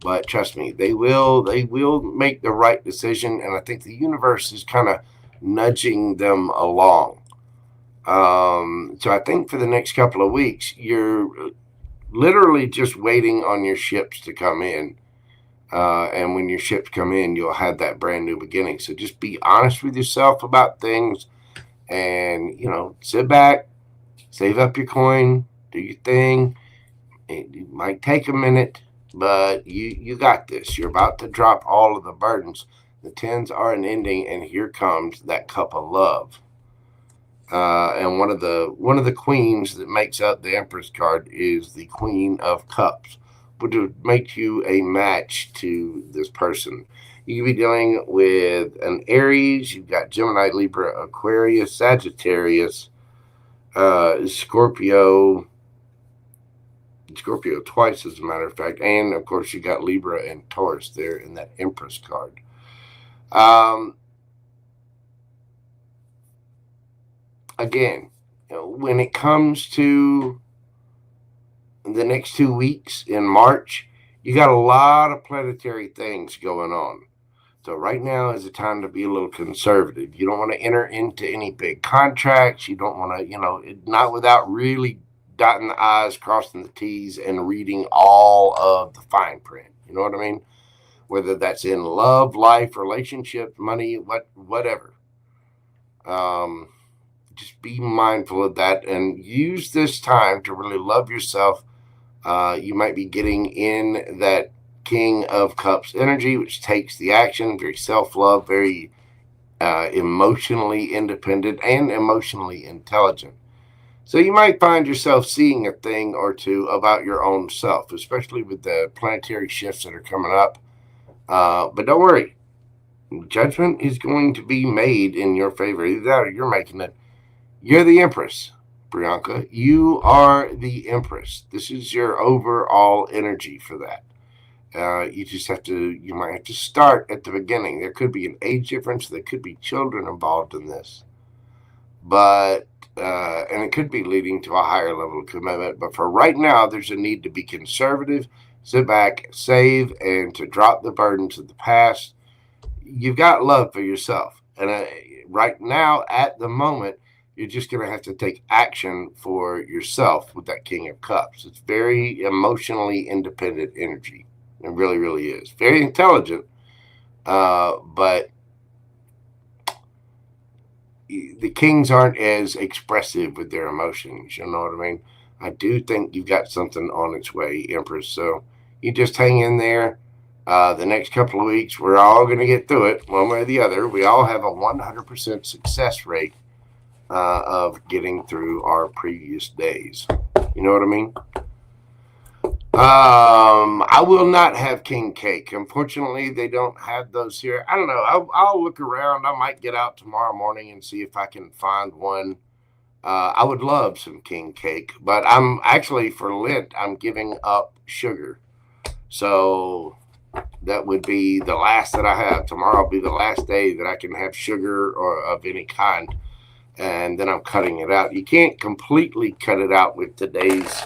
but trust me, they will make the right decision, and I think the universe is kind of nudging them along. So I think for the next couple of weeks, you're literally just waiting on your ships to come in. And when your ships come in, you'll have that brand new beginning. So just be honest with yourself about things. And, sit back, save up your coin, do your thing. It might take a minute, but you got this. You're about to drop all of the burdens. The tens are an ending, and here comes that cup of love. And one of the queens that makes up the Empress card is the Queen of Cups, which would make you a match to this person. You could be dealing with an Aries. You've got Gemini, Libra, Aquarius, Sagittarius, Scorpio twice, as a matter of fact. And, of course, you got Libra and Taurus there in that Empress card. Again, when it comes to the next 2 weeks in March, you got a lot of planetary things going on. So right now is the time to be a little conservative. You don't want to enter into any big contracts. You don't want to, not without really dotting the I's, crossing the T's, and reading all of the fine print. You know what I mean? Whether that's in love, life, relationships, money, whatever. Just be mindful of that and use this time to really love yourself. You might be getting in that King of Cups energy, which takes the action, very self-love, very emotionally independent and emotionally intelligent. So you might find yourself seeing a thing or two about your own self, especially with the planetary shifts that are coming up. But don't worry. Judgment is going to be made in your favor. Either that or you're making it. You're the Empress, Priyanka. You are the Empress. This is your overall energy for that. You might have to start at the beginning. There could be an age difference. There could be children involved in this. But, and it could be leading to a higher level of commitment. But for right now, there's a need to be conservative, sit back, save, and to drop the burdens of the past. You've got love for yourself. And right now, at the moment, you're just going to have to take action for yourself with that King of Cups. It's very emotionally independent energy. It really, really is. Very intelligent, but the kings aren't as expressive with their emotions. You know what I mean? I do think you've got something on its way, Empress. So you just hang in there. The next couple of weeks, we're all going to get through it one way or the other. We all have a 100% success rate of getting through our previous days. You know what I mean? I will not have king cake. Unfortunately, they don't have those here. I don't know. I'll look around. I might get out tomorrow morning and see if I can find one. I would love some king cake, but I'm actually for Lent, I'm giving up sugar. So that would be the last that I have. Tomorrow will be the last day that I can have sugar or of any kind. And then I'm cutting it out. You can't completely cut it out with today's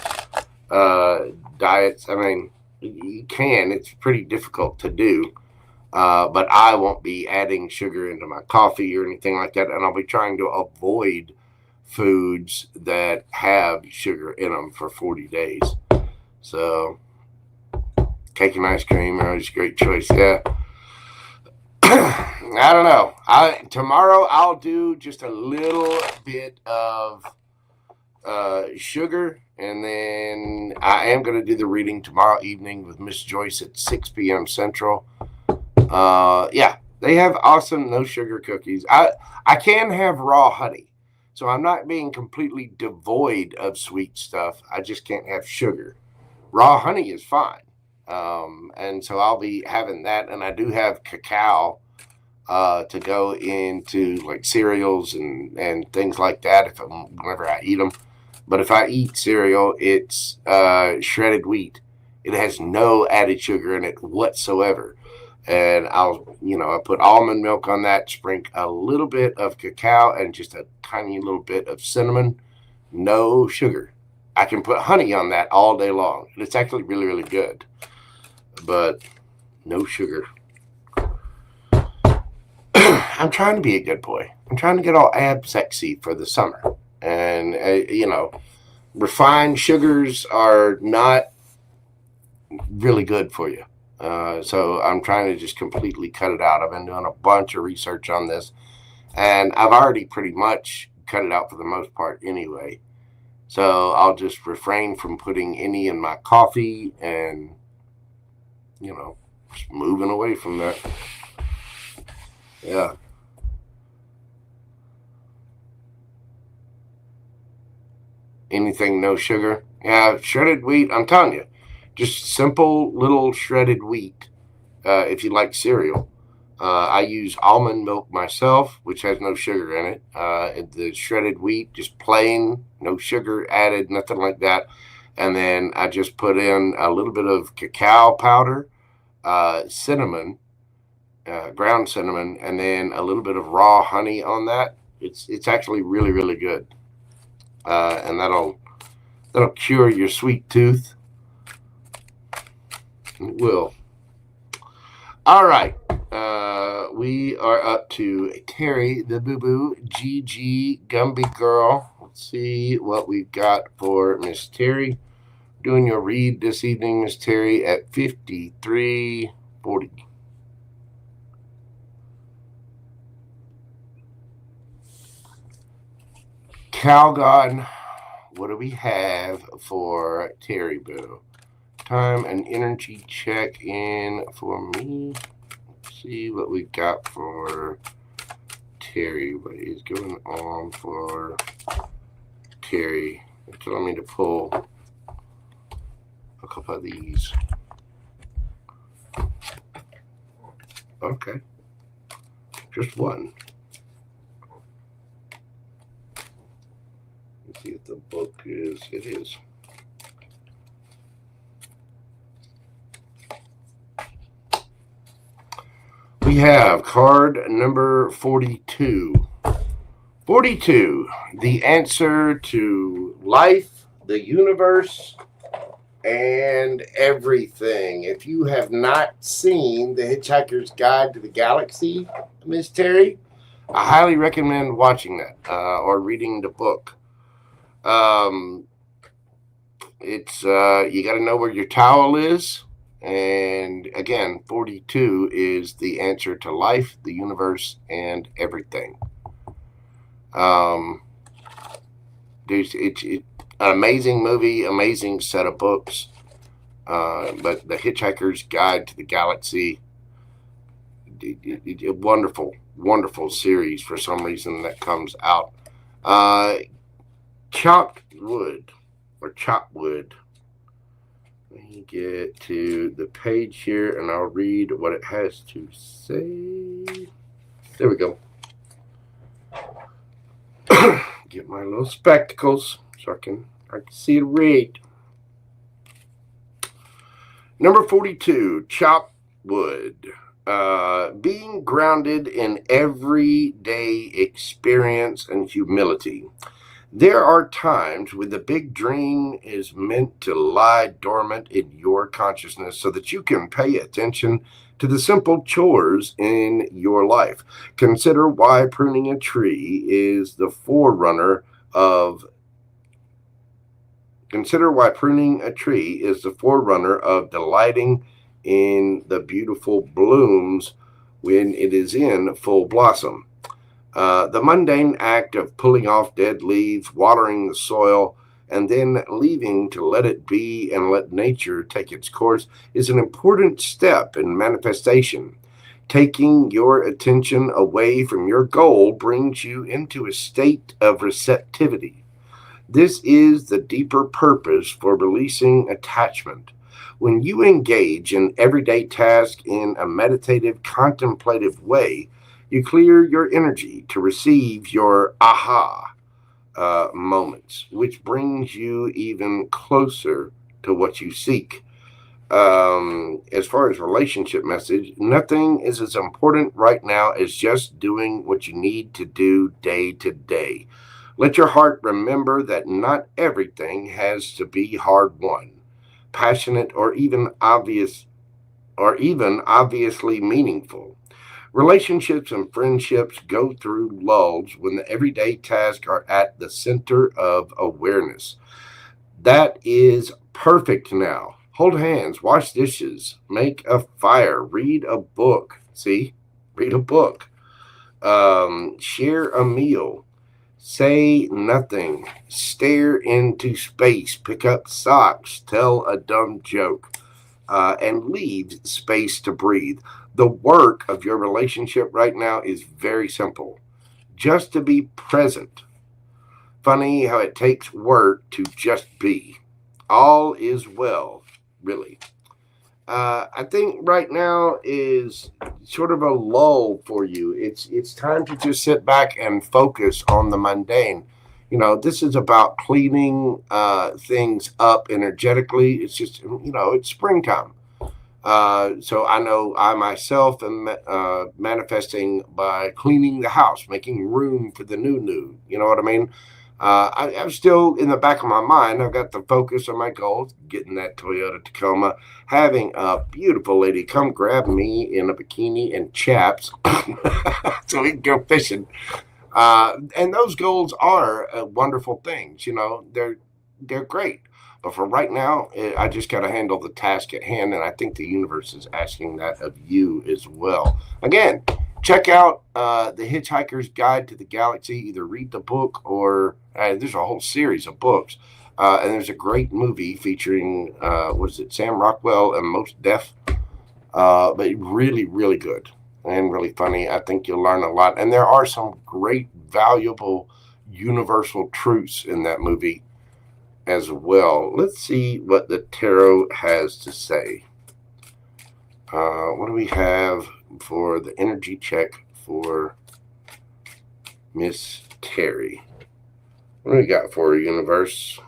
diets. I mean, you can. It's pretty difficult to do. But I won't be adding sugar into my coffee or anything like that. And I'll be trying to avoid foods that have sugar in them for 40 days. So, cake and ice cream is a great choice. Yeah. I don't know. Tomorrow I'll do just a little bit of sugar, and then I am going to do the reading tomorrow evening with Miss Joyce at 6 p.m. Central. Yeah, they have awesome no sugar cookies. I can have raw honey, so I'm not being completely devoid of sweet stuff. I just can't have sugar. Raw honey is fine. And so I'll be having that, and I do have cacao to go into like cereals and things like that whenever I eat them. But if I eat cereal, it's shredded wheat. It has no added sugar in it whatsoever. And I put almond milk on that, sprinkle a little bit of cacao and just a tiny little bit of cinnamon. No sugar. I can put honey on that all day long. It's actually really, really good. But no sugar. I'm trying to be a good boy. I'm trying to get all ab sexy for the summer. And, refined sugars are not really good for you. So I'm trying to just completely cut it out. I've been doing a bunch of research on this. And I've already pretty much cut it out for the most part anyway. So I'll just refrain from putting any in my coffee and, just moving away from that. Yeah. Anything no sugar. Yeah, shredded wheat, I'm telling you. Just simple little shredded wheat if you like cereal. I use almond milk myself, which has no sugar in it. The shredded wheat, just plain, no sugar added, nothing like that. And then I just put in a little bit of cacao powder, cinnamon, ground cinnamon, and then a little bit of raw honey on that. It's actually really, really good. And that'll cure your sweet tooth. It will. All right. We are up to Terry, the boo-boo, GG, Gumby Girl. Let's see what we've got for Miss Terry. Doing your read this evening, Miss Terry, at 5340. Calgon, what do we have for Terry Boo? Time and energy check in for me. Let's see what we got for Terry. What is going on for Terry? It's telling me to pull a couple of these. Okay. Just one. Let's see if the book is. It is. We have card number 42. 42, the answer to life, the universe, and everything. If you have not seen The Hitchhiker's Guide to the Galaxy, Miss Terry, I highly recommend watching that or reading the book. It's you got to know where your towel is. And again, 42 is the answer to life, the universe, and everything. It's an amazing movie, amazing set of books. But The Hitchhiker's Guide to the Galaxy, a wonderful, wonderful series for some reason that comes out. Chopped wood. me get to the page here and I'll read what it has to say. There we go. Get my little spectacles so I can see it read. Number 42, chop wood. Being grounded in everyday experience and humility. There are times when the big dream is meant to lie dormant in your consciousness so that you can pay attention to the simple chores in your life. Consider why pruning a tree is the forerunner of delighting in the beautiful blooms when it is in full blossom. The mundane act of pulling off dead leaves, watering the soil, and then leaving to let it be and let nature take its course is an important step in manifestation. Taking your attention away from your goal brings you into a state of receptivity. This is the deeper purpose for releasing attachment. When you engage in everyday tasks in a meditative, contemplative way, you clear your energy to receive your aha moments, which brings you even closer to what you seek. As far as relationship message, nothing is as important right now as just doing what you need to do day to day. Let your heart remember that not everything has to be hard won, passionate, or even obviously meaningful. Relationships and friendships go through lulls when the everyday tasks are at the center of awareness. That is perfect now. Hold hands, wash dishes, make a fire, read a book. See? Read a book. Share a meal. Say nothing. Stare into space. Pick up socks. Tell a dumb joke. And leave space to breathe. The work of your relationship right now is very simple. Just to be present. Funny how it takes work to just be. All is well, really. I think right now is sort of a lull for you. It's time to just sit back and focus on the mundane. This is about cleaning things up energetically. It's just, it's springtime. So I know I myself am manifesting by cleaning the house, making room for the new. You know what I mean? I'm still in the back of my mind. I've got the focus on my goals, getting that Toyota Tacoma, having a beautiful lady come grab me in a bikini and chaps so we can go fishing. And those goals are wonderful things. They're great. But for right now, I just got to handle the task at hand, and I think the universe is asking that of you as well. Again, check out The Hitchhiker's Guide to the Galaxy. Either read the book or there's a whole series of books. And there's a great movie featuring, Sam Rockwell and Mos Def. But really, really good and really funny. I think you'll learn a lot. And there are some great, valuable, universal truths in that movie as well. Let's see what the tarot has to say. What do we have for the energy check for Miss Terry? What do we got for her, universe?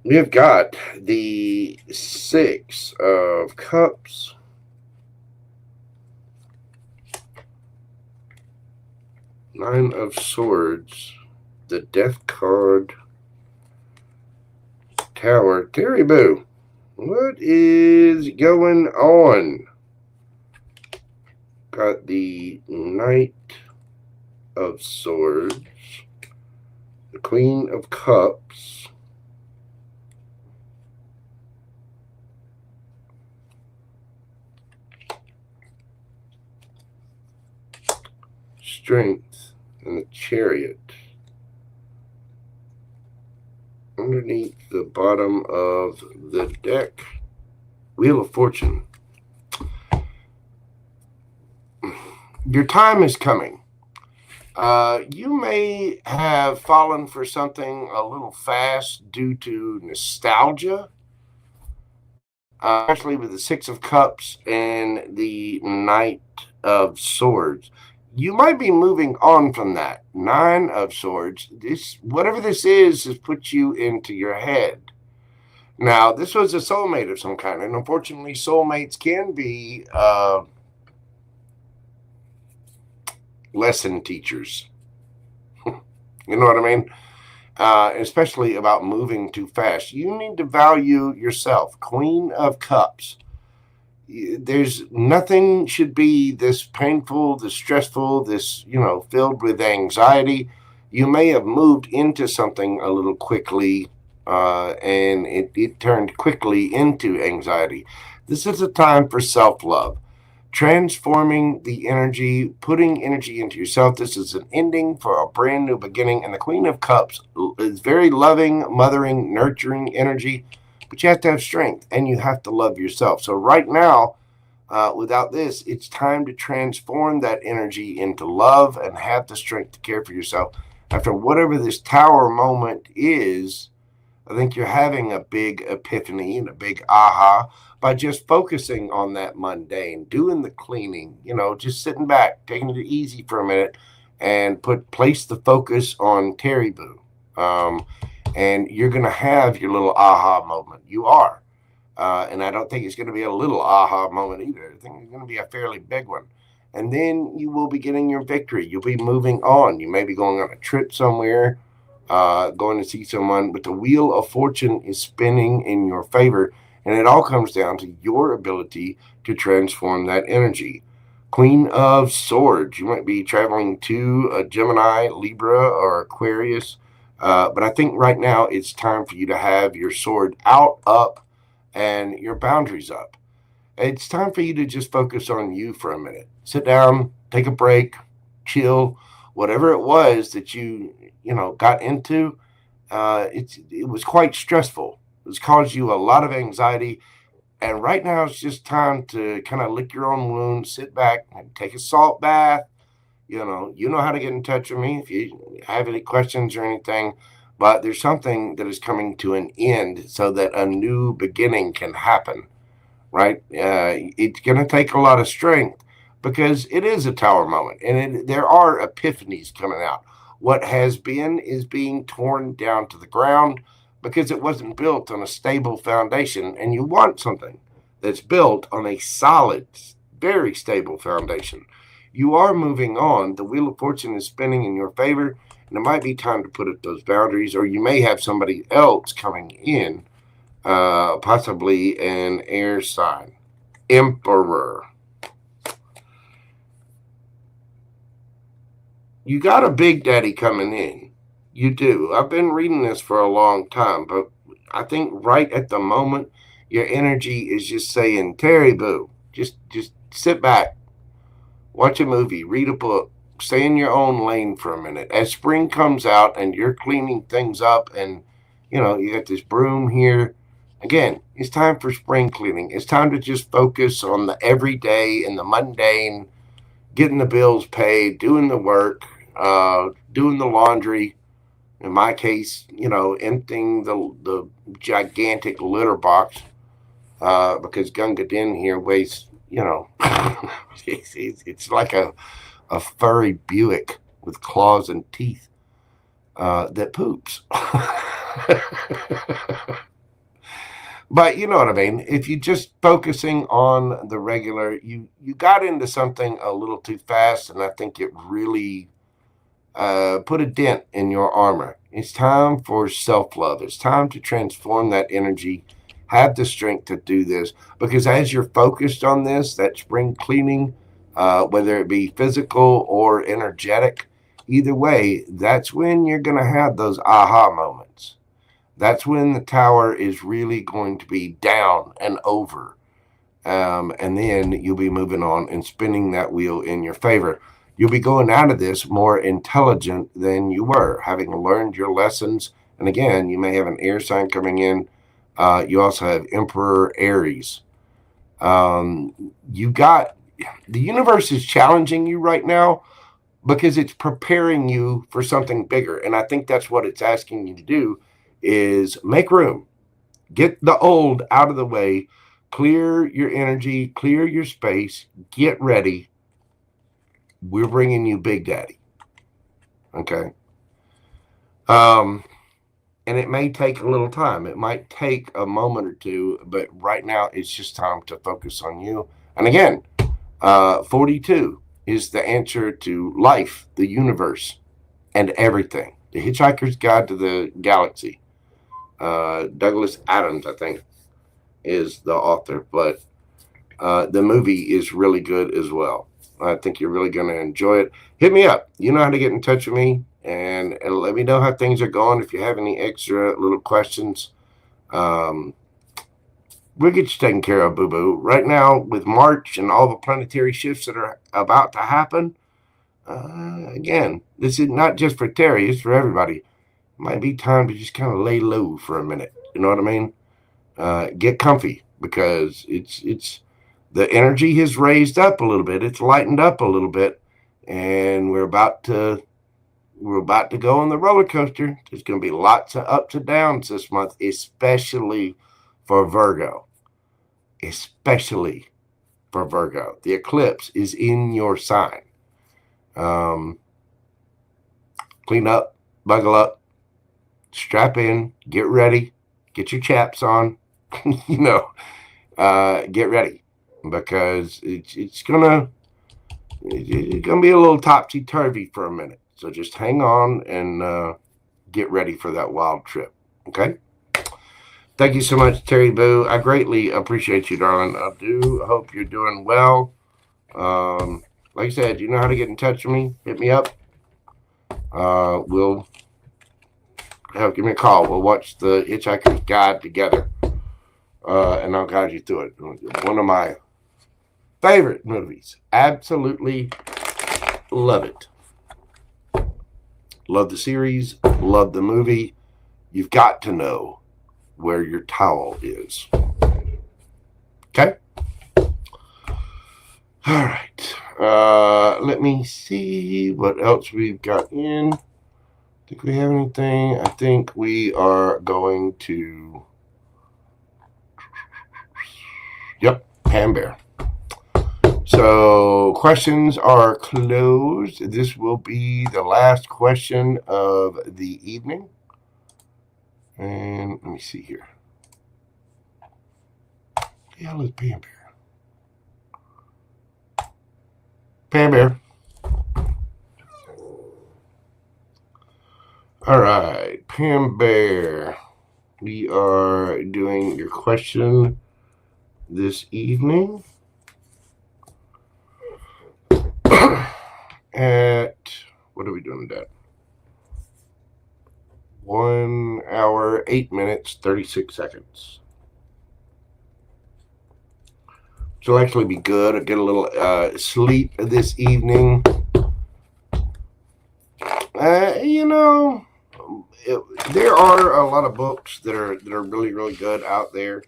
We have got the Six of Cups, Nine of Swords, the Death card, Tower. Terry Boo, what is going on? Got the Knight of Swords, the Queen of Cups, Strength, and the Chariot. Underneath the bottom of the deck, Wheel of Fortune. Your time is coming. You may have fallen for something a little fast due to nostalgia, especially with the Six of Cups and the Knight of Swords. You might be moving on from that. Nine of Swords. Whatever this is, has put you into your head. Now, this was a soulmate of some kind, and unfortunately, soulmates can be lesson teachers. You know what I mean? Especially about moving too fast. You need to value yourself. Queen of Cups. There's nothing should be this painful, this stressful, this, filled with anxiety. You may have moved into something a little quickly, and it turned quickly into anxiety. This is a time for self-love. Transforming the energy, putting energy into yourself. This is an ending for a brand new beginning. And the Queen of Cups is very loving, mothering, nurturing energy, but you have to have strength and you have to love yourself. So right now, without this, it's time to transform that energy into love and have the strength to care for yourself. After whatever this Tower moment is, I think you're having a big epiphany and a big aha by just focusing on that mundane, doing the cleaning, just sitting back, taking it easy for a minute, and place the focus on Terry Boo. And you're going to have your little aha moment. You are. And I don't think it's going to be a little aha moment either. I think it's going to be a fairly big one. And then you will be getting your victory. You'll be moving on. You may be going on a trip somewhere, going to see someone, but the wheel of fortune is spinning in your favor, and it all comes down to your ability to transform that energy. Queen of Swords. You might be traveling to a Gemini, Libra, or Aquarius, but I think right now it's time for you to have your sword out, up, and your boundaries up. It's time for you to just focus on you for a minute. Sit down, take a break, chill, whatever it was that you got into. It was quite stressful. It's caused you a lot of anxiety. And right now it's just time to kind of lick your own wounds, sit back and take a salt bath. You know how to get in touch with me if you have any questions or anything. But there's something that is coming to an end so that a new beginning can happen, right? It's going to take a lot of strength because it is a Tower moment, and there are epiphanies coming out. What has been is being torn down to the ground because it wasn't built on a stable foundation, and you want something that's built on a solid, very stable foundation. You are moving on. The Wheel of Fortune is spinning in your favor, and it might be time to put up those boundaries, or you may have somebody else coming in, possibly an air sign. Emperor. You got a big daddy coming in. You do. I've been reading this for a long time, but I think right at the moment, your energy is just saying, Terry Boo, just sit back, watch a movie, read a book, stay in your own lane for a minute. As spring comes out and you're cleaning things up and, you got this broom here. Again, it's time for spring cleaning. It's time to just focus on the everyday and the mundane, getting the bills paid, doing the work, doing the laundry. In my case, emptying the gigantic litter box, because Gunga Din here weighs, it's like a furry Buick with claws and teeth that poops. But you know what I mean? If you just focusing on the regular, you got into something a little too fast, and I think it really put a dent in your armor. It's time for self-love. It's time to transform that energy. Have the strength to do this, because as you're focused on this, that spring cleaning, whether it be physical or energetic, either way, that's when you're going to have those aha moments. That's when the Tower is really going to be down and over. And then you'll be moving on and spinning that wheel in your favor. You'll be going out of this more intelligent than you were, having learned your lessons. And again, you may have an air sign coming in. You also have Emperor Aries. The universe is challenging you right now, because it's preparing you for something bigger. And I think that's what it's asking you to do, is make room. Get the old out of the way. Clear your energy. Clear your space. Get ready. We're bringing you Big Daddy. Okay? And it may take a little time. It might take a moment or two, but right now it's just time to focus on you. And again, 42 is the answer to life, the universe, and everything. The Hitchhiker's Guide to the Galaxy. Douglas Adams, I think, is the author, but the movie is really good as well. I think you're really going to enjoy it. Hit me up. You know how to get in touch with me, and let me know how things are going. If you have any extra little questions, we'll get you taken care of, boo-boo. Right now, with March and all the planetary shifts that are about to happen, again, this is not just for Terry, it's for everybody. It might be time to just kind of lay low for a minute. You know what I mean? Get comfy, because it's the energy has raised up a little bit. It's lightened up a little bit, and we're about to go on the roller coaster. There's going to be lots of ups and downs this month, especially for Virgo. Especially for Virgo. The eclipse is in your sign. Clean up, buckle up, strap in, get ready, get your chaps on. Get ready, because it's gonna be a little topsy-turvy for a minute. So just hang on and get ready for that wild trip. Okay? Thank you so much, Terry Boo. I greatly appreciate you, darling. I do hope you're doing well. Like I said, you know how to get in touch with me. Hit me up. Give me a call. We'll watch the Hitchhiker's Guide together. And I'll guide you through it. One of my favorite movies. Absolutely love it. Love the series. Love the movie. You've got to know where your towel is. Okay? All right. Let me see what else we've got in. Think we have anything? I think we are going to... Yep, Pam Bear. So questions are closed. This will be the last question of the evening. And let me see here. What the hell is Pam Bear? Pam Bear. All right, Pam Bear. We are doing your question this evening at, what are we doing at? 1 hour, 8 minutes, 36 seconds. Which will actually be good. I'll get a little sleep this evening. There are a lot of books that are really, really good out there.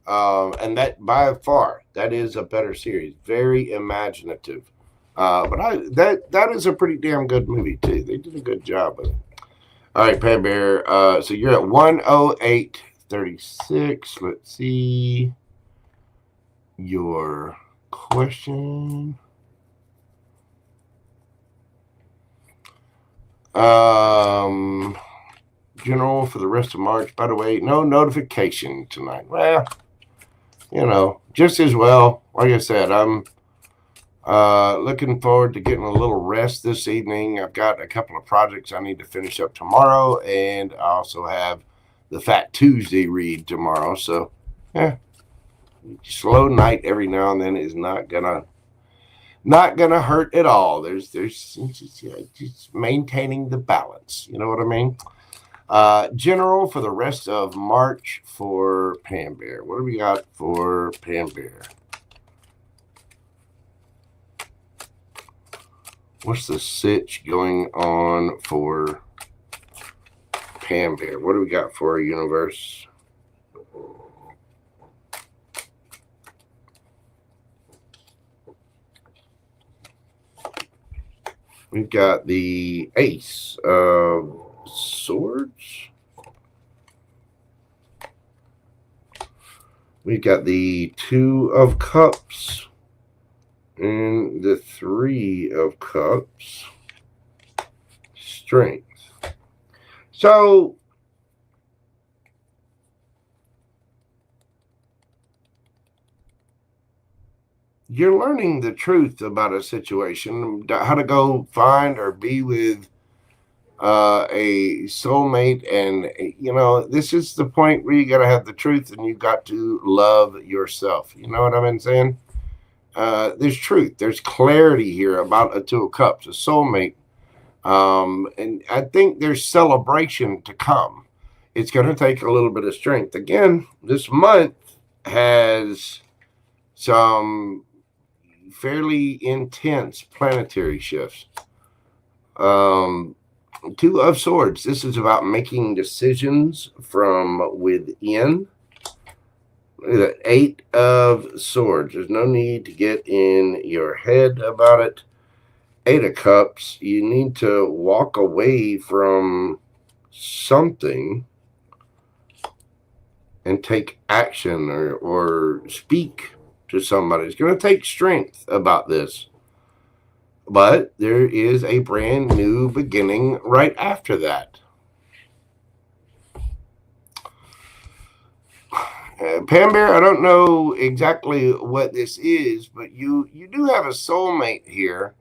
And that, by far, that is a better series. Very imaginative. But that is a pretty damn good movie, too. They did a good job with it. All right, Pam Bear. So you're at 108.36. Let's see your question. General for the rest of March. By the way, no notification tonight. Well, just as well. Like I said, I'm looking forward to getting a little rest this evening. I've got a couple of projects I need to finish up tomorrow, and I also have the Fat Tuesday read tomorrow. So, slow night every now and then is not gonna hurt at all. There's just maintaining the balance. You know what I mean? General for the rest of March for Pam Bear. What do we got for Pam Bear? What's the sitch going on for Pam Bear? What do we got for our universe? We've got the Ace of Swords. We've got the Two of Cups and the Three of Cups. Strength. So you're learning the truth about a situation, how to go find or be with a soulmate. And, you know, this is the point where you got to have the truth and you got to love yourself. You know what I've been saying? There's truth. There's clarity here about a Two of Cups, a soulmate. And I think there's celebration to come. It's going to take a little bit of strength. Again, this month has some fairly intense planetary shifts. Two of Swords. This is about making decisions from within. The Eight of Swords. There's no need to get in your head about it. Eight of Cups. You need to walk away from something and take action or speak to somebody. It's going to take strength about this. But there is a brand new beginning right after that. Pam Bear, I don't know exactly what this is, but you do have a soulmate here.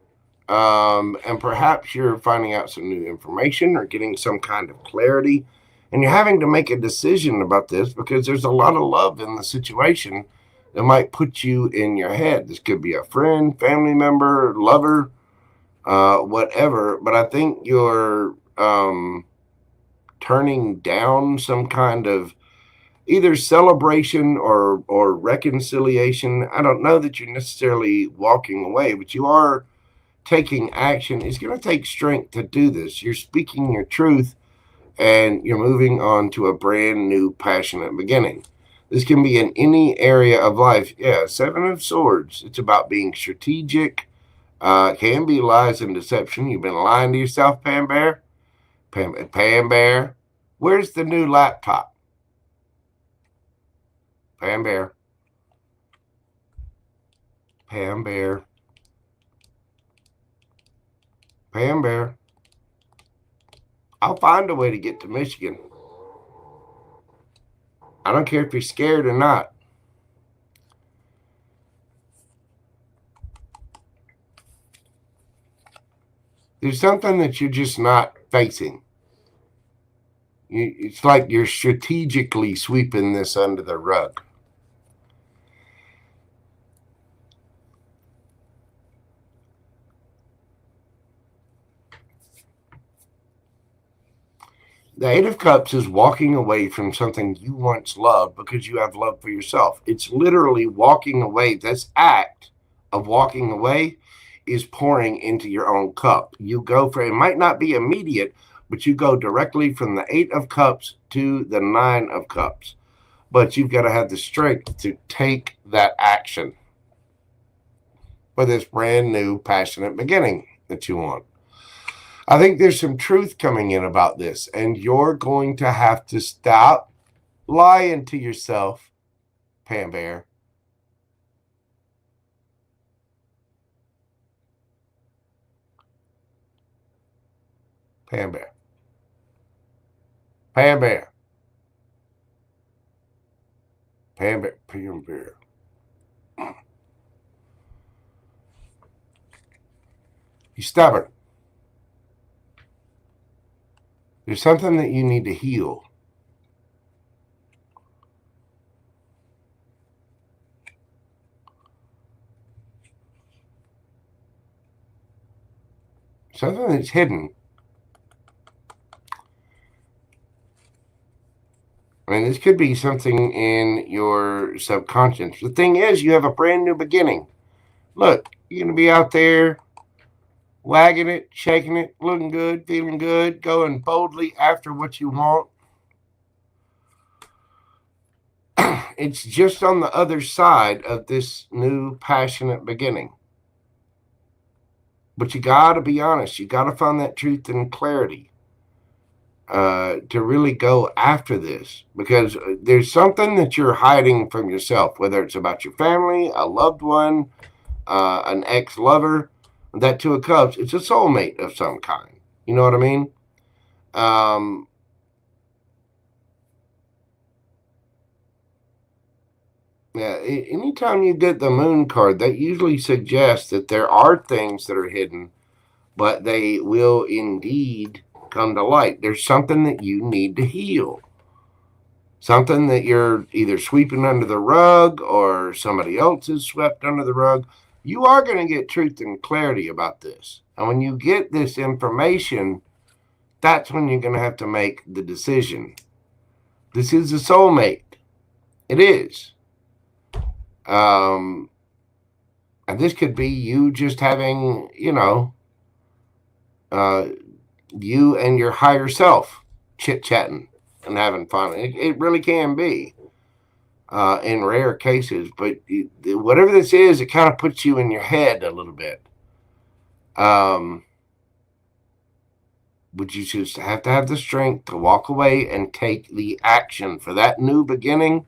And perhaps you're finding out some new information or getting some kind of clarity. And you're having to make a decision about this because there's a lot of love in the situation that might put you in your head. This could be a friend, family member, lover, whatever. But I think you're turning down some kind of either celebration or reconciliation. I don't know that you're necessarily walking away, but you are taking action. It's going to take strength to do this. You're speaking your truth and you're moving on to a brand new passionate beginning. This can be in any area of life. Yeah, Seven of Swords. It's about being strategic. Can be lies and deception. You've been lying to yourself, Pam Bear. Pam Bear. Where's the new laptop? Pam Bear. Pam Bear. Pam Bear. I'll find a way to get to Michigan. I don't care if you're scared or not. There's something that you're just not facing. It's like you're strategically sweeping this under the rug. The Eight of Cups is walking away from something you once loved because you have love for yourself. It's literally walking away. This act of walking away is pouring into your own cup. You go for it might not be immediate, but you go directly from the Eight of Cups to the Nine of Cups. But you've got to have the strength to take that action for this brand new passionate beginning that you want. I think there's some truth coming in about this, and you're going to have to stop lying to yourself, Pam Bear. Pam Bear. Pam Bear. Pam Bear. Pam Bear. You're stubborn. There's something that you need to heal. Something that's hidden. I mean, this could be something in your subconscious. The thing is, you have a brand new beginning. Look, you're going to be out there wagging it, shaking it, looking good, feeling good, going boldly after what you want. It's just on the other side of this new passionate beginning. But you got to be honest. You got to find that truth and clarity to really go after this, because there's something that you're hiding from yourself, whether it's about your family, a loved one, an ex-lover. That Two of Cups, it's a soulmate of some kind. You know what I mean? Yeah, anytime you get the Moon card, that usually suggests that there are things that are hidden, but they will indeed come to light. There's something that you need to heal. Something that you're either sweeping under the rug or somebody else has swept under the rug. You are going to get truth and clarity about this. And when you get this information, that's when you're going to have to make the decision. This is a soulmate. It is. And this could be you just having, you and your higher self chit-chatting and having fun. It really can be in rare cases. But whatever this is, it kind of puts you in your head a little bit. Would you just have to have the strength to walk away and take the action for that new beginning?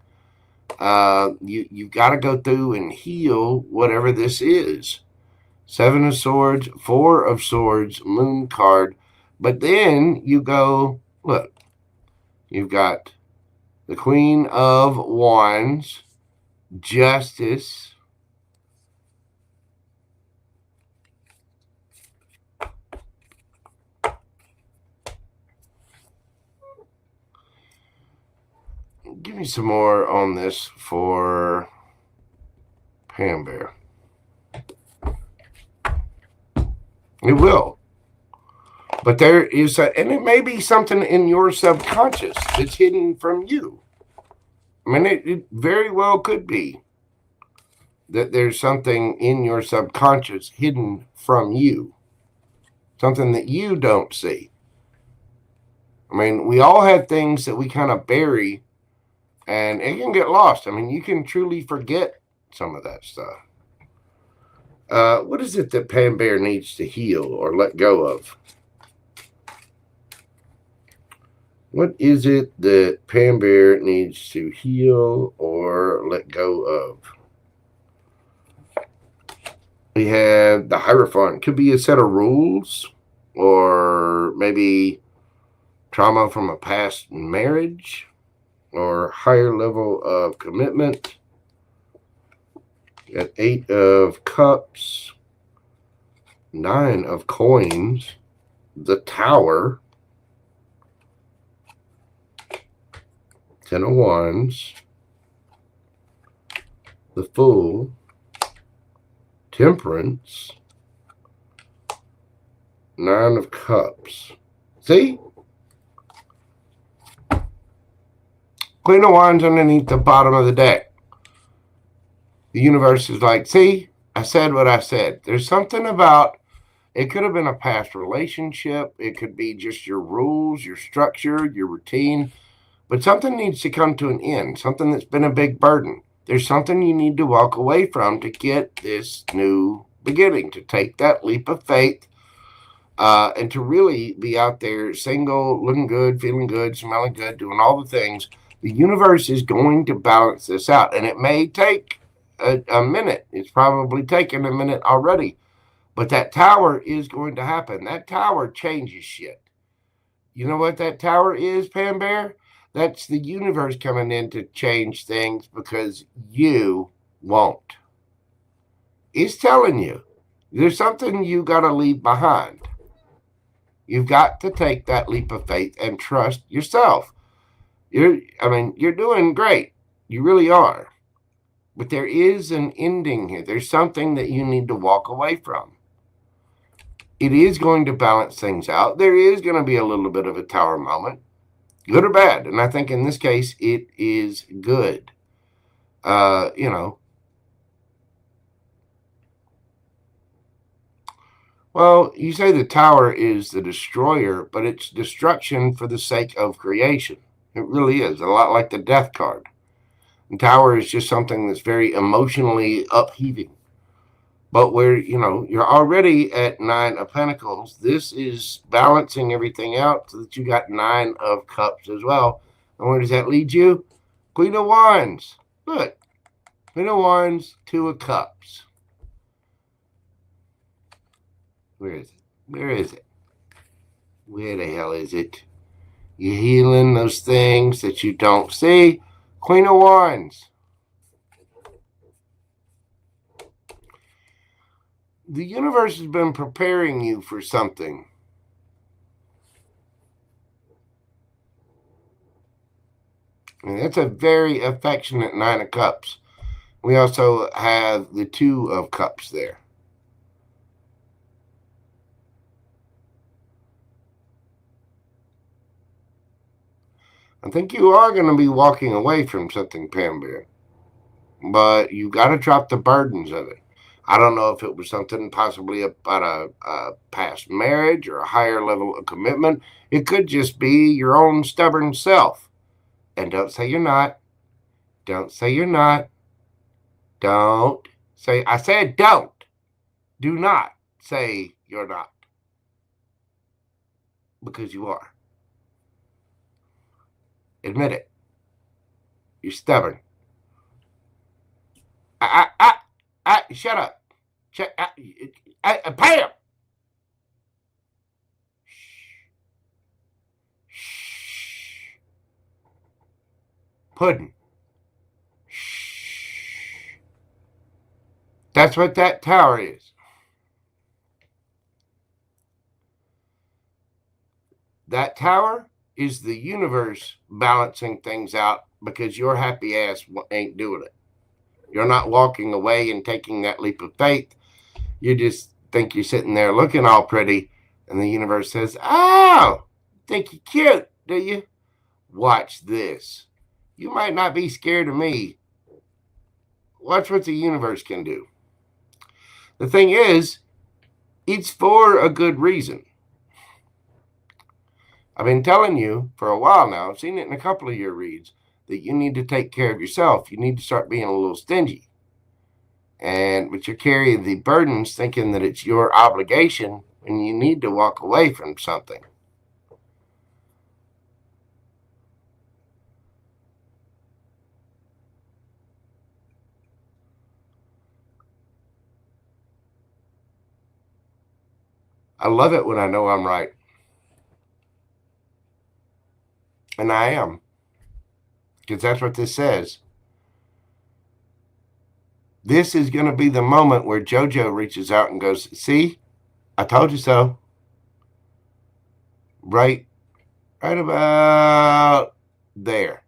You've got to go through and heal whatever this is. 7 of Swords, 4 of Swords, Moon card. But then you go, look, you've got the Queen of Wands, Justice, give me some more on this for Pam Bear. It will. But there is, and it may be something in your subconscious that's hidden from you. I mean, it very well could be that there's something in your subconscious hidden from you. Something that you don't see. I mean, we all have things that we kind of bury, and it can get lost. I mean, you can truly forget some of that stuff. What is it that Pam Bear needs to heal or let go of? What is it that Pam Bear needs to heal or let go of? We have the Hierophant. Could be a set of rules, or maybe trauma from a past marriage, or higher level of commitment. Got 8 of Cups, 9 of Coins, the Tower, 10 of Wands, the Fool, Temperance, 9 of Cups. See? Queen of Wands underneath the bottom of the deck. The universe is like, see, I said what I said. There's something about, it could have been a past relationship. It could be just your rules, your structure, your routine. But something needs to come to an end. Something that's been a big burden. There's something you need to walk away from to get this new beginning, to take that leap of faith, and to really be out there single, looking good, feeling good, smelling good, doing all the things. The universe is going to balance this out, and it may take a minute. It's probably taken a minute already, but that tower is going to happen. That tower changes shit. You know what that tower is, Pam Bear? That's the universe coming in to change things because you won't. It's telling you there's something you got to leave behind. You've got to take that leap of faith and trust yourself. You're doing great. You really are. But there is an ending here. There's something that you need to walk away from. It is going to balance things out. There is going to be a little bit of a tower moment, good or bad. And I think in this case, it is good. Well, you say the tower is the destroyer, but it's destruction for the sake of creation. It really is. A lot like the Death card. And tower is just something that's very emotionally upheaving. But where, you're already at 9 of Pentacles, this is balancing everything out so that you got 9 of Cups as well. And where does that lead you? Queen of Wands. Look. Queen of Wands, 2 of Cups. Where is it? Where is it? Where the hell is it? You're healing those things that you don't see. Queen of Wands. The universe has been preparing you for something. And that's a very affectionate 9 of Cups. We also have the 2 of Cups there. I think you are going to be walking away from something, Pam Bear. But you got to drop the burdens of it. I don't know if it was something possibly about a past marriage or a higher level of commitment. It could just be your own stubborn self. And don't say you're not. Don't say you're not. Don't say, I said don't. Do not say you're not. Because you are. Admit it. You're stubborn. Shut up. Pam! Shh. Pudding. Shh. That's what that tower is. That tower is the universe balancing things out because your happy ass ain't doing it. You're not walking away and taking that leap of faith. You just think you're sitting there looking all pretty, and the universe says, oh, think you're cute, do you? Watch this. You might not be scared of me. Watch what the universe can do. The thing is, it's for a good reason. I've been telling you for a while now, I've seen it in a couple of your reads, that you need to take care of yourself. You need to start being a little stingy. But you're carrying the burdens thinking that it's your obligation and you need to walk away from something. I love it when I know I'm right. And I am. Because that's what this says. This is going to be the moment where JoJo reaches out and goes, see, I told you so. Right about there.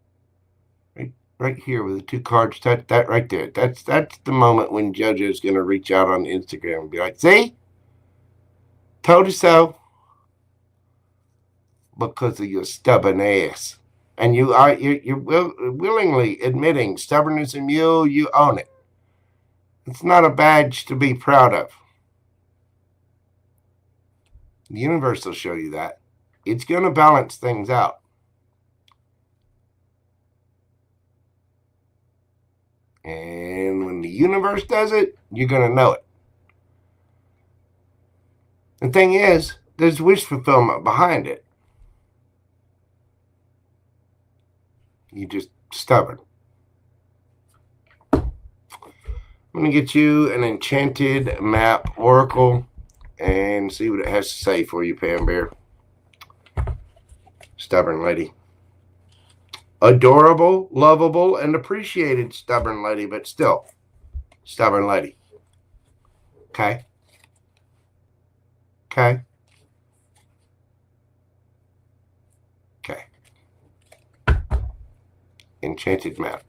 Right here with the 2 cards. That right there. That's the moment when JoJo's going to reach out on Instagram and be like, see? Told you so. Because of your stubborn ass. And you're willingly admitting stubbornness in you own it. It's not a badge to be proud of. The universe will show you that. It's going to balance things out. And when the universe does it, you're going to know it. The thing is, there's wish fulfillment behind it. You're just stubborn. I'm going to get you an enchanted map oracle and see what it has to say for you, Pam Bear. Stubborn lady. Adorable, lovable, and appreciated stubborn lady, but still stubborn lady. Okay? Okay? Okay. Enchanted map.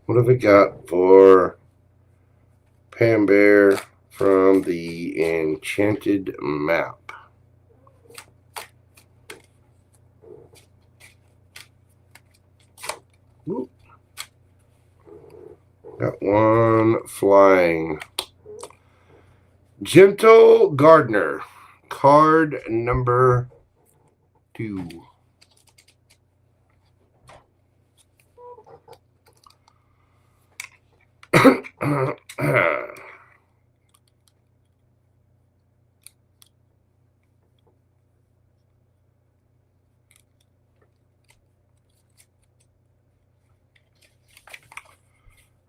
What have we got for Pam Bear from the enchanted map? Ooh. Got one flying. Gentle Gardener, card number 2.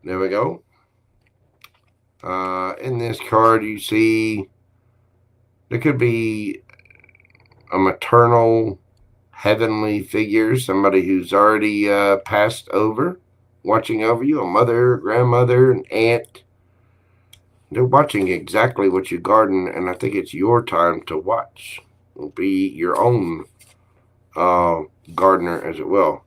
There we go. In this card, you see there could be a maternal, heavenly figure, somebody who's already passed over, watching over you, a mother, grandmother, an aunt. They're watching exactly what you garden, and I think it's your time to watch. Be your own gardener as well.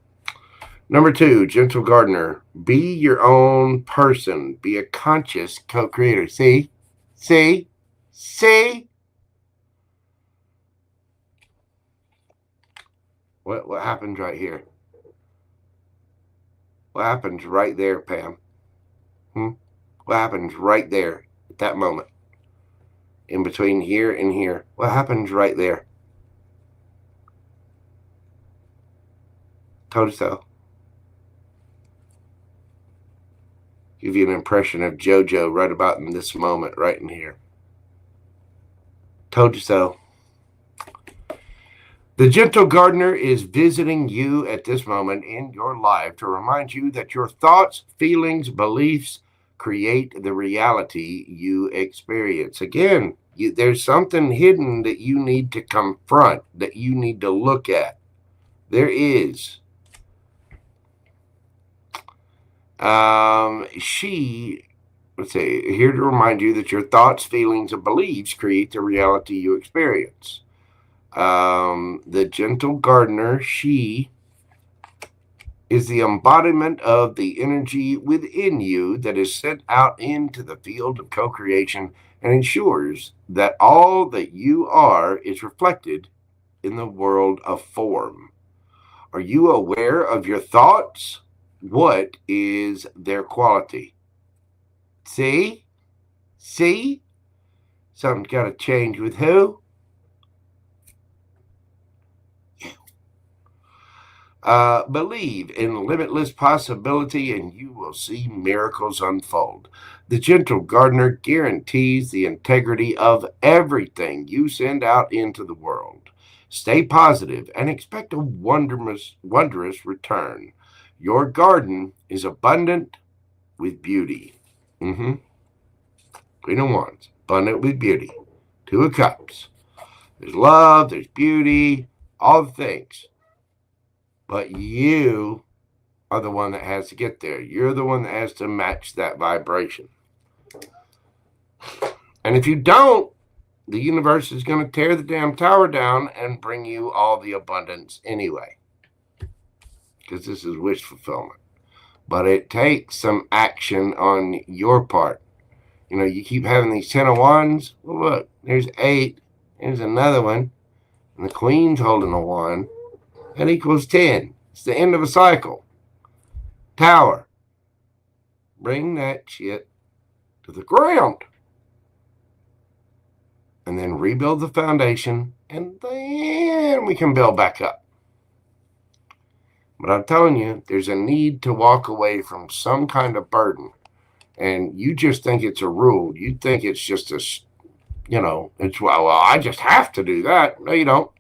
Number 2, Gentle Gardener. Be your own person. Be a conscious co-creator. See? See? See? What happens right here? What happens right there, Pam? What happens right there at that moment? In between here and here. What happens right there? Told you so. Give you an impression of Jojo right about in this moment, right in here. Told you so. The Gentle Gardener is visiting you at this moment in your life to remind you that your thoughts, feelings, beliefs create the reality you experience. Again, there's something hidden that you need to confront, that you need to look at. There is. Let's say, here to remind you that your thoughts, feelings, and beliefs create the reality you experience. The Gentle Gardener, she is the embodiment of the energy within you that is sent out into the field of co-creation and ensures that all that you are is reflected in the world of form. Are you aware of your thoughts? What is their quality? See? See? Something's got to change with who? You. Believe in limitless possibility and you will see miracles unfold. The Gentle Gardener guarantees the integrity of everything you send out into the world. Stay positive and expect a wondrous return. Your garden is abundant with beauty. Queen of Wands, abundant with beauty. 2 of Cups. There's love, there's beauty, all the things. But you are the one that has to get there. You're the one that has to match that vibration. And if you don't, the universe is going to tear the damn tower down and bring you all the abundance anyway. Because this is wish fulfillment. But it takes some action on your part. You know, you keep having these 10 of Wands. Well, look, there's 8. There's another one. And the Queen's holding a 1. That equals 10. It's the end of a cycle. Tower. Bring that shit to the ground. And then rebuild the foundation. And then we can build back up. But I'm telling you, there's a need to walk away from some kind of burden. And you just think it's a rule. You think it's just a, it's, well, I just have to do that. No, you don't.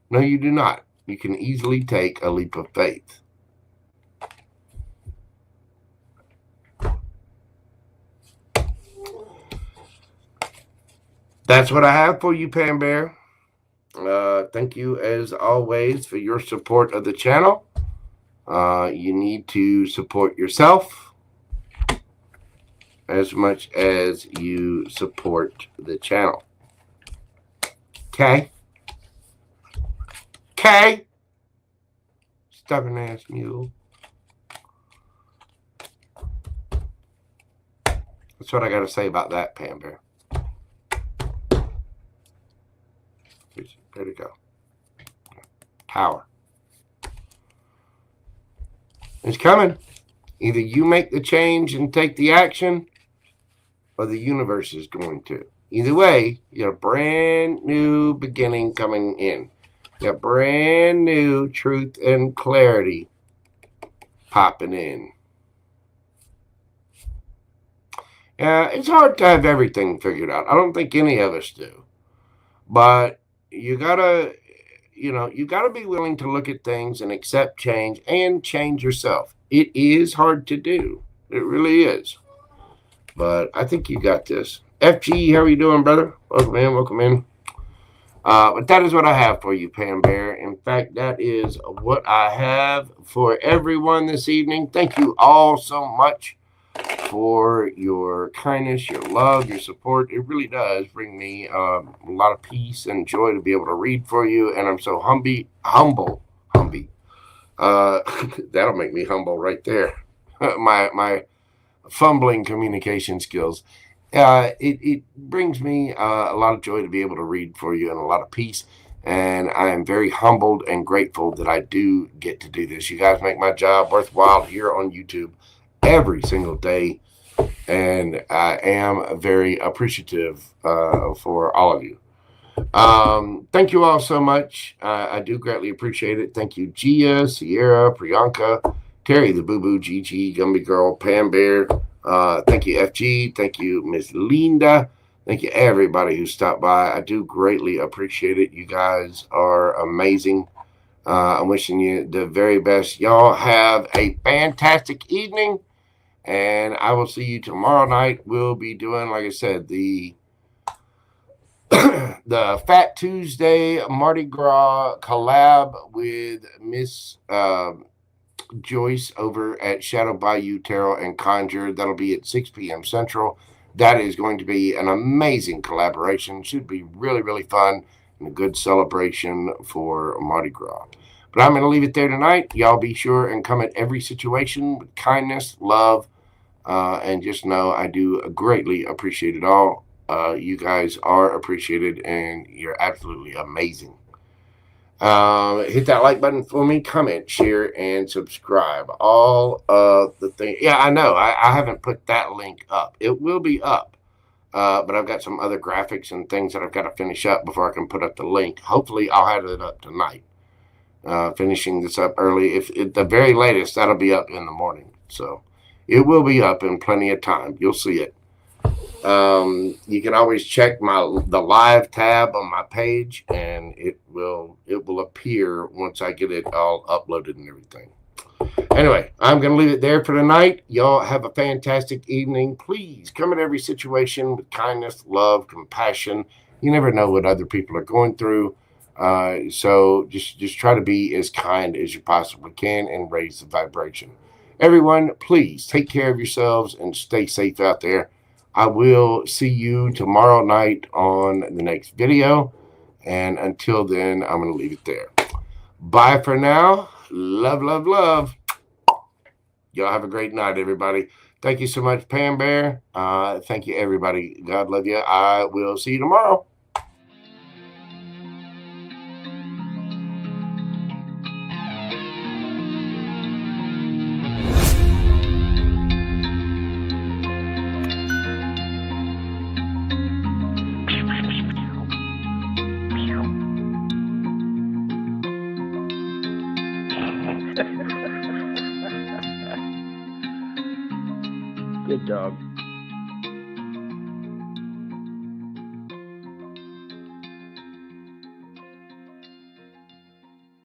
No, you do not. You can easily take a leap of faith. That's what I have for you, Pam Bear. Thank you, as always, for your support of the channel. You need to support yourself as much as you support the channel. Okay? Okay? Stubborn ass mule. That's what I got to say about that, Pam Bear. There to go. Tower. It's coming. Either you make the change and take the action, or the universe is going to. Either way, you got a brand new beginning coming in. You got brand new truth and clarity popping in. It's hard to have everything figured out. I don't think any of us do. But you gotta be willing to look at things and accept change and change yourself. It is hard to do. It really is. But I think you got this. FG, how are you doing, brother? Welcome in, welcome in. But that is what I have for you, Pam Bear. In fact, that is what I have for everyone this evening. Thank you all so much for your kindness, your love, your support. It really does bring me a lot of peace and joy to be able to read for you. And I'm so humble. That'll make me humble right there. my fumbling communication skills. It brings me a lot of joy to be able to read for you and a lot of peace. And I am very humbled and grateful that I do get to do this. You guys make my job worthwhile here on YouTube every single day. And I am very appreciative for all of you. Thank you all so much. I do greatly appreciate it. Thank you, Gia, Sierra, Priyanka, Terry the Boo Boo, Gigi, Gumby Girl, Pam Bear. Thank you, FG. Thank you, Miss Linda. Thank you, everybody who stopped by. I do greatly appreciate it. You guys are amazing. I'm wishing you the very best. Y'all have a fantastic evening. And I will see you tomorrow night. We'll be doing, like I said, the Fat Tuesday Mardi Gras collab with Miss Joyce over at Shadow Bayou Tarot and Conjure. That'll be at 6 p.m. Central. That is going to be an amazing collaboration. Should be really, really fun and a good celebration for Mardi Gras. But I'm going to leave it there tonight. Y'all be sure and come at every situation with kindness, love, and just know I do greatly appreciate it all. You guys are appreciated, and you're absolutely amazing. Hit that like button for me, comment, share, and subscribe. All of the things. Yeah, I know. I haven't put that link up. It will be up. But I've got some other graphics and things that I've got to finish up before I can put up the link. Hopefully, I'll have it up tonight. Finishing this up early. If at the very latest, that'll be up in the morning. So it will be up in plenty of time. You'll see it. You can always check the live tab on my page, and it will appear once I get it all uploaded and everything. Anyway, I'm going to leave it there for tonight. Y'all have a fantastic evening. Please come at every situation with kindness, love, compassion. You never know what other people are going through. So just try to be as kind as you possibly can and raise the vibration. Everyone, please take care of yourselves and stay safe out there. I will see you tomorrow night on the next video. And until then, I'm going to leave it there. Bye for now. Love, love, love. Y'all have a great night, everybody. Thank you so much, Pam Bear. Thank you, everybody. God love you. I will see you tomorrow. Good dog.